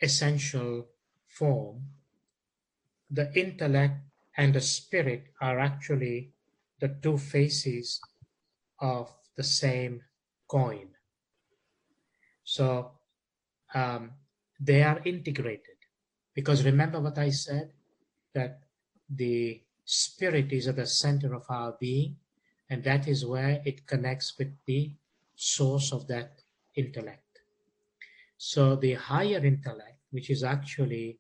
essential form, the intellect and the spirit are actually the two faces of the same coin. So they are integrated, because remember what I said, that the spirit is at the center of our being, and that is where it connects with the source of that intellect. So the higher intellect, which is actually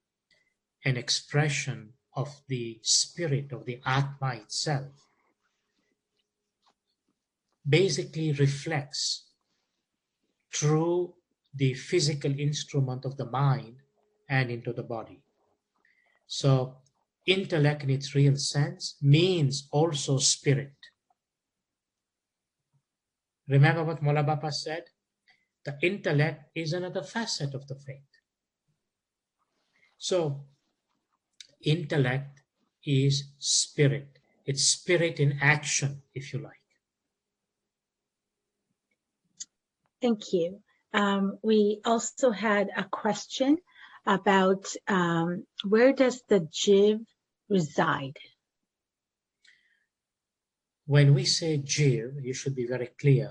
an expression of the spirit of the Atma itself, basically reflects through the physical instrument of the mind and into the body. So intellect in its real sense means also spirit. Remember what Mola Bapa said? The intellect is another facet of the faith. So intellect is spirit. It's spirit in action, if you like. Thank you. We also had a question about where does the jiv reside? When we say jiv, you should be very clear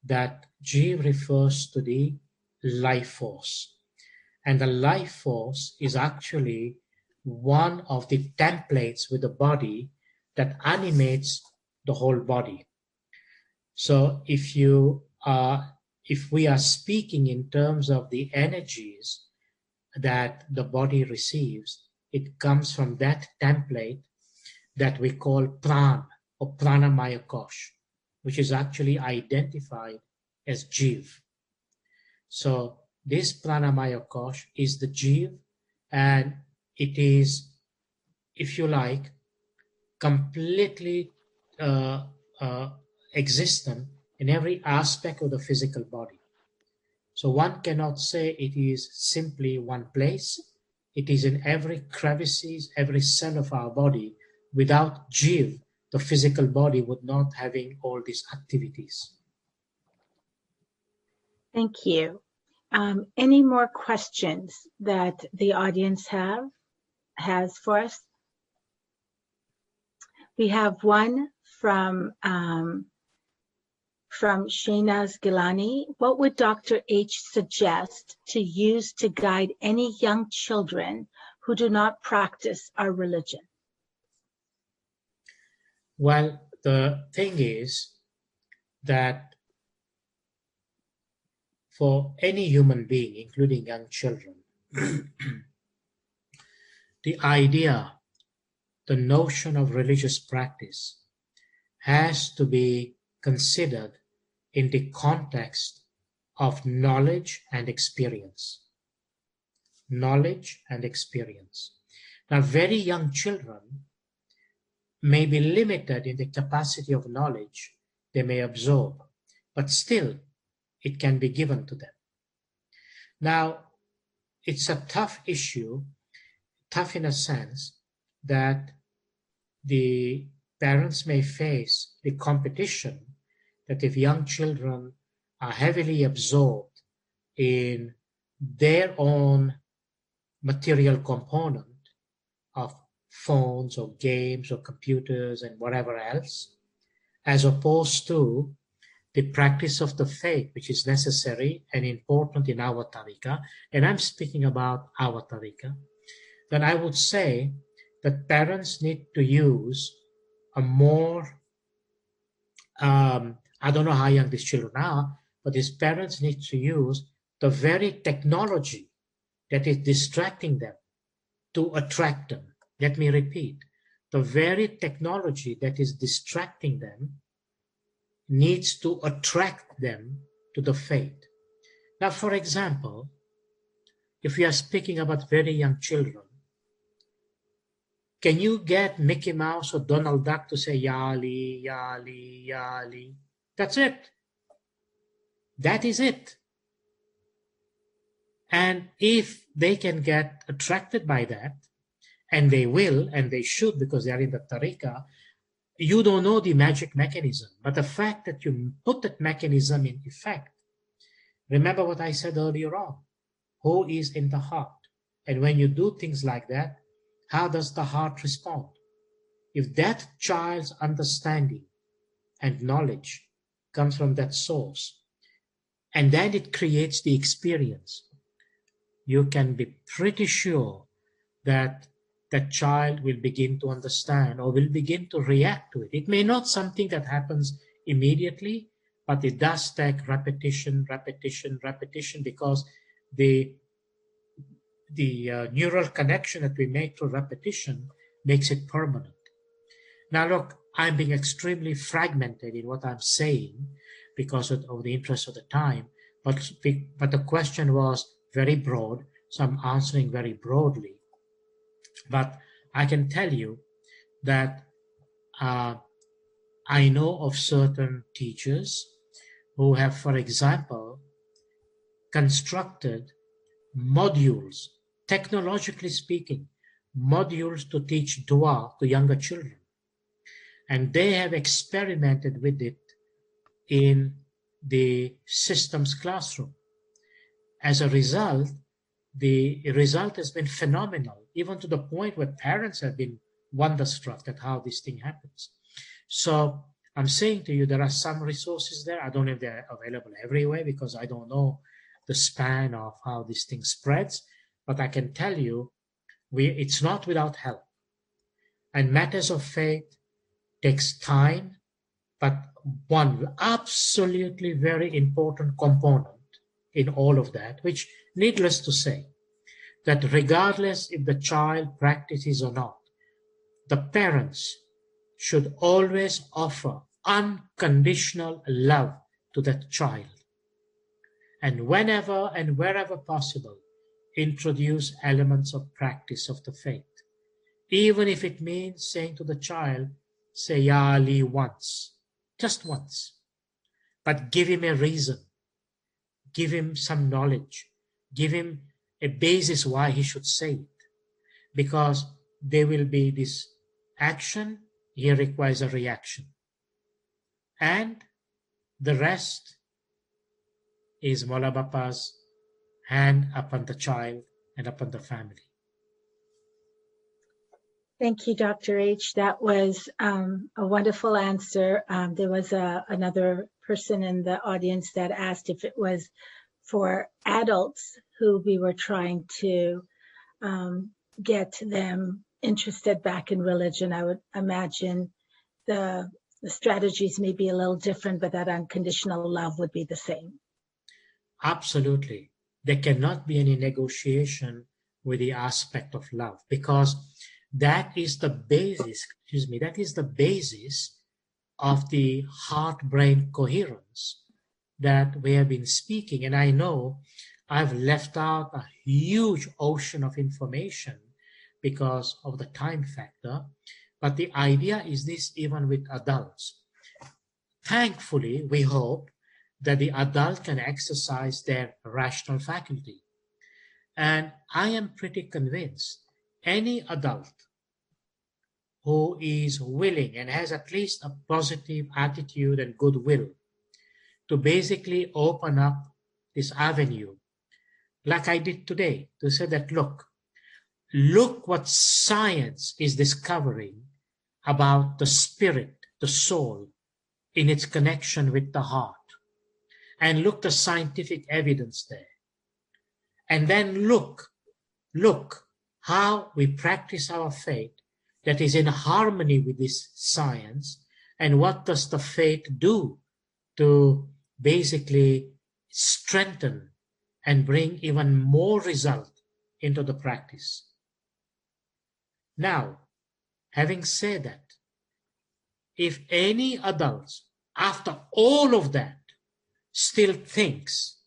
that jiv refers to the life force. And the life force is actually one of the templates with the body that animates the whole body. So if we are speaking in terms of the energies that the body receives, it comes from that template that we call pran or pranamaya kosh, which is actually identified as jiv. So this pranamaya kosh is the jiv, and it is, if you like, completely existent in every aspect of the physical body. So one cannot say it is simply one place. It is in every crevices, every cell of our body. Without jiv, the physical body would not having all these activities. Thank you. Any more questions that the audience has for us? We have one from Shahnaz Gilani. What would Dr. H suggest to use to guide any young children who do not practice our religion? Well, the thing is that for any human being, including young children, the idea, the notion of religious practice has to be considered in the context of knowledge and experience. Knowledge and experience. Now, very young children may be limited in the capacity of knowledge they may absorb, but still it can be given to them. Now, it's a tough issue, tough in a sense that the parents may face the competition that if young children are heavily absorbed in their own material component of phones or games or computers and whatever else, as opposed to the practice of the faith, which is necessary and important in our tariqah, and I'm speaking about our tariqah, then I would say that parents need to use a more, I don't know how young these children are, but these parents need to use the very technology that is distracting them to attract them. Let me repeat, the very technology that is distracting them needs to attract them to the faith. Now, for example, if we are speaking about very young children, can you get Mickey Mouse or Donald Duck to say Yali, Yali, Yali? That's it. That is it. And if they can get attracted by that, and they will, and they should because they are in the tariqah, you don't know the magic mechanism, but the fact that you put that mechanism in effect, remember what I said earlier on, who is in the heart? And when you do things like that, how does the heart respond? If that child's understanding and knowledge comes from that source, and then it creates the experience, you can be pretty sure that that child will begin to understand or will begin to react to it. It may not be something that happens immediately, but it does take repetition, repetition, repetition, because the neural connection that we make through repetition makes it permanent. Now look, I'm being extremely fragmented in what I'm saying because of the interest of the time, but the question was very broad, so I'm answering very broadly. But I can tell you that I know of certain teachers who have, for example, constructed modules, technologically speaking, modules to teach dua to younger children. And they have experimented with it in the systems classroom. As a result, the result has been phenomenal, even to the point where parents have been wonderstruck at how this thing happens. So I'm saying to you, there are some resources there. I don't know if they're available everywhere because I don't know the span of how this thing spreads, but I can tell you, it's not without help. And matters of faith takes time, but one absolutely very important component in all of that, which needless to say, that regardless if the child practices or not, the parents should always offer unconditional love to that child. And whenever and wherever possible, introduce elements of practice of the faith. Even if it means saying to the child, say Ya Ali once, just once, but give him a reason, give him some knowledge, give him a basis why he should say it, because there will be this action, here requires a reaction. And the rest is Mola Bapa's hand upon the child and upon the family. Thank you, Dr. H. That was a wonderful answer. There was another person in the audience that asked if it was for adults who we were trying to get them interested back in religion. I would imagine the strategies may be a little different, but that unconditional love would be the same. Absolutely. There cannot be any negotiation with the aspect of love, because that is the basis, that is the basis of the heart-brain coherence that we have been speaking, and I know I've left out a huge ocean of information because of the time factor, but the idea is this even with adults. Thankfully, we hope that the adult can exercise their rational faculty. And I am pretty convinced any adult who is willing and has at least a positive attitude and goodwill to basically open up this avenue, like I did today, to say that, look what science is discovering about the spirit, the soul, in its connection with the heart. And look the scientific evidence there. And then look how we practice our faith that is in harmony with this science, and what does the faith do to basically strengthen and bring even more result into the practice. Now, having said that, if any adults, after all of that, still thinks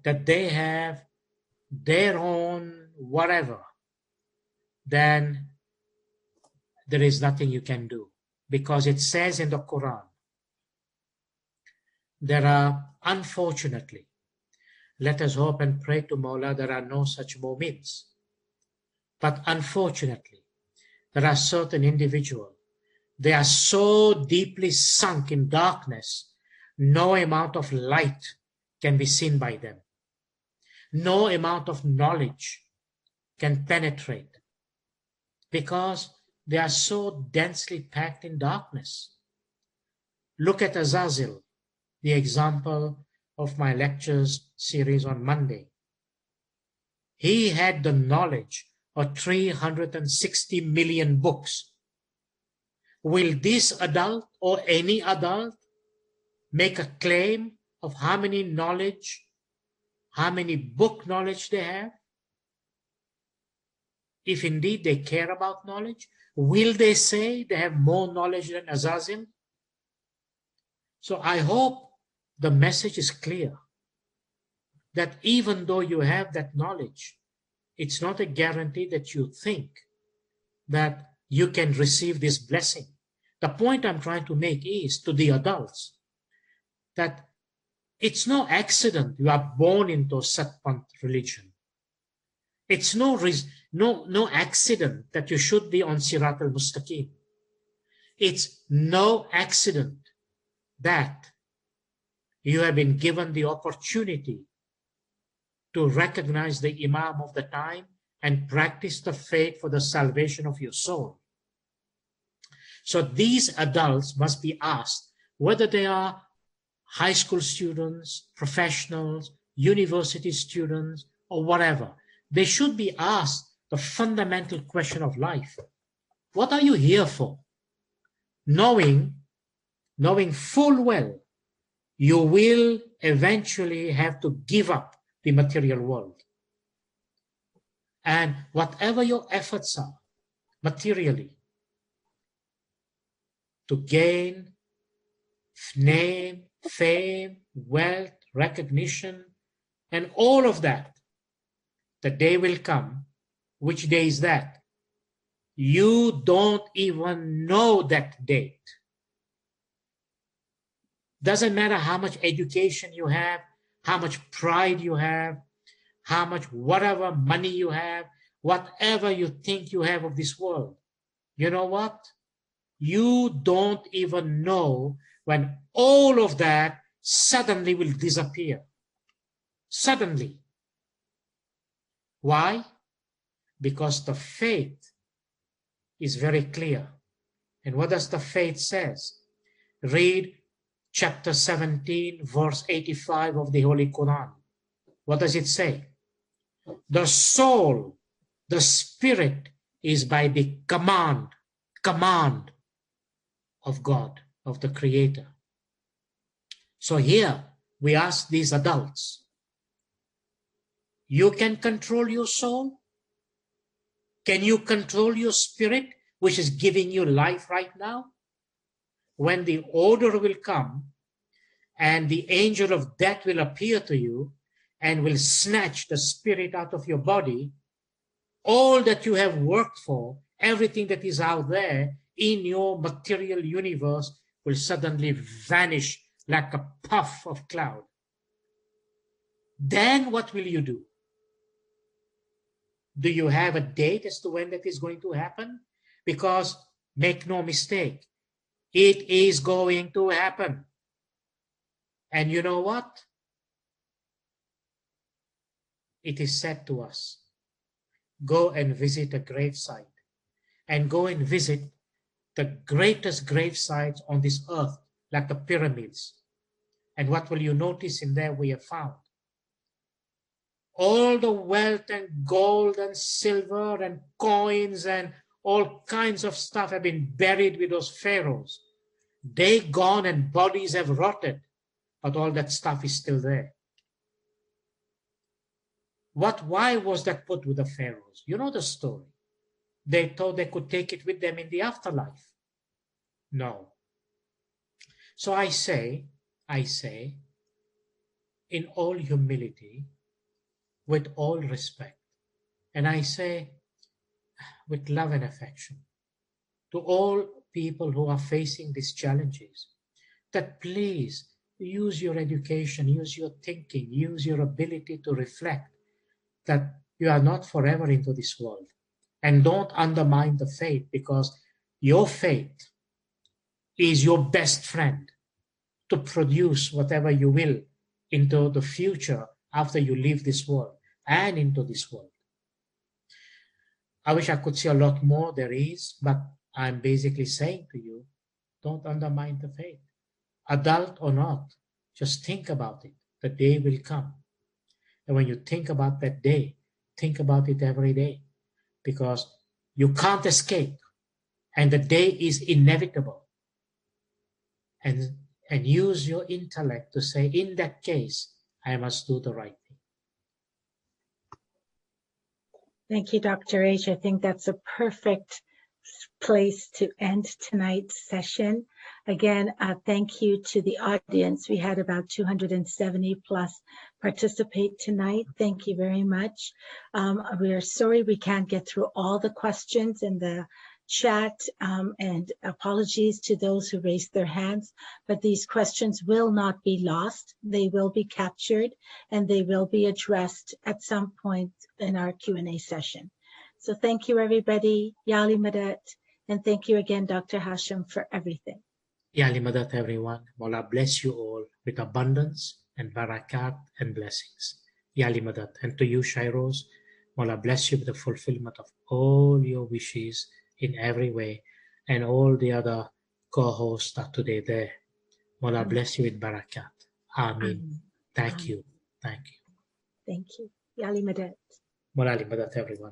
that they have their own whatever, then there is nothing you can do, because it says in the Quran, there are, unfortunately, let us hope and pray to Mawla, there are no such moments, but unfortunately, there are certain individuals, they are so deeply sunk in darkness, no amount of light can be seen by them. No amount of knowledge can penetrate, because they are so densely packed in darkness. Look at Azazel, the example of my lectures series on Monday. He had the knowledge of 360 million books. Will this adult or any adult make a claim of how many knowledge, how many book knowledge they have? If indeed they care about knowledge, will they say they have more knowledge than Azazel? So I hope the message is clear, that even though you have that knowledge, it's not a guarantee that you think that you can receive this blessing. The point I'm trying to make is to the adults that it's no accident you are born into a Satpant religion. It's no accident that you should be on Sirat al-Mustaqim. It's no accident that you have been given the opportunity to recognize the Imam of the time and practice the faith for the salvation of your soul. So these adults must be asked, whether they are high school students, professionals, university students, or whatever, they should be asked the fundamental question of life. What are you here for? Knowing full well you will eventually have to give up the material world. And whatever your efforts are materially, to gain name, fame, wealth, recognition, and all of that, the day will come. Which day is that? You don't even know that date. Doesn't matter how much education you have, how much pride you have, how much whatever money you have, whatever you think you have of this world. You know what? You don't even know when all of that suddenly will disappear. Suddenly. Why? Because the faith is very clear. And what does the faith says? Read chapter 17, verse 85 of the Holy Quran. What does it say? The soul, the spirit is by the command of God, of the Creator. So here we ask these adults, you can control your soul? Can you control your spirit, which is giving you life right now? When the order will come and the angel of death will appear to you and will snatch the spirit out of your body, all that you have worked for, everything that is out there in your material universe will suddenly vanish like a puff of cloud. Then what will you do? Do you have a date as to when that is going to happen? Because make no mistake, it is going to happen. And you know what? It is said to us, go and visit a gravesite, and go and visit the greatest gravesites on this earth, like the pyramids. And what will you notice in there we have found? All the wealth and gold and silver and coins and all kinds of stuff have been buried with those pharaohs. They gone and bodies have rotted, but all that stuff is still there. Why was that put with the pharaohs? You know the story. They thought they could take it with them in the afterlife. No. So I say, in all humility, with all respect, and I say with love and affection, to all people who are facing these challenges, that please use your education, use your thinking, use your ability to reflect that you are not forever into this world. And don't undermine the faith, because your faith is your best friend to produce whatever you will into the future after you leave this world and into this world. I wish I could say a lot more there is, but I'm basically saying to you, don't undermine the faith. Adult or not, just think about it. The day will come. And when you think about that day, think about it every day, because you can't escape, and the day is inevitable. And use your intellect to say, in that case, I must do the right thing. Thank you, Dr. H. I think that's a perfect place to end tonight's session. Again, thank you to the audience. We had about 270 plus participate tonight. Thank you very much. We are sorry we can't get through all the questions in the chat, and apologies to those who raised their hands, but these questions will not be lost. They will be captured and they will be addressed at some point in our Q&A session. So thank you, everybody. Yali Madat, and thank you again, Dr. HASSAM, for everything. Yali Madat, everyone. Mola bless you all with abundance and barakat and blessings. Yali Madat. And to you, Shairoz, Mola bless you with the fulfillment of all your wishes in every way, and all the other co-hosts are today there. Mola bless you with barakat. Amin. Thank you. Thank you. Thank you. Yali Madat. Mola Madat, everyone.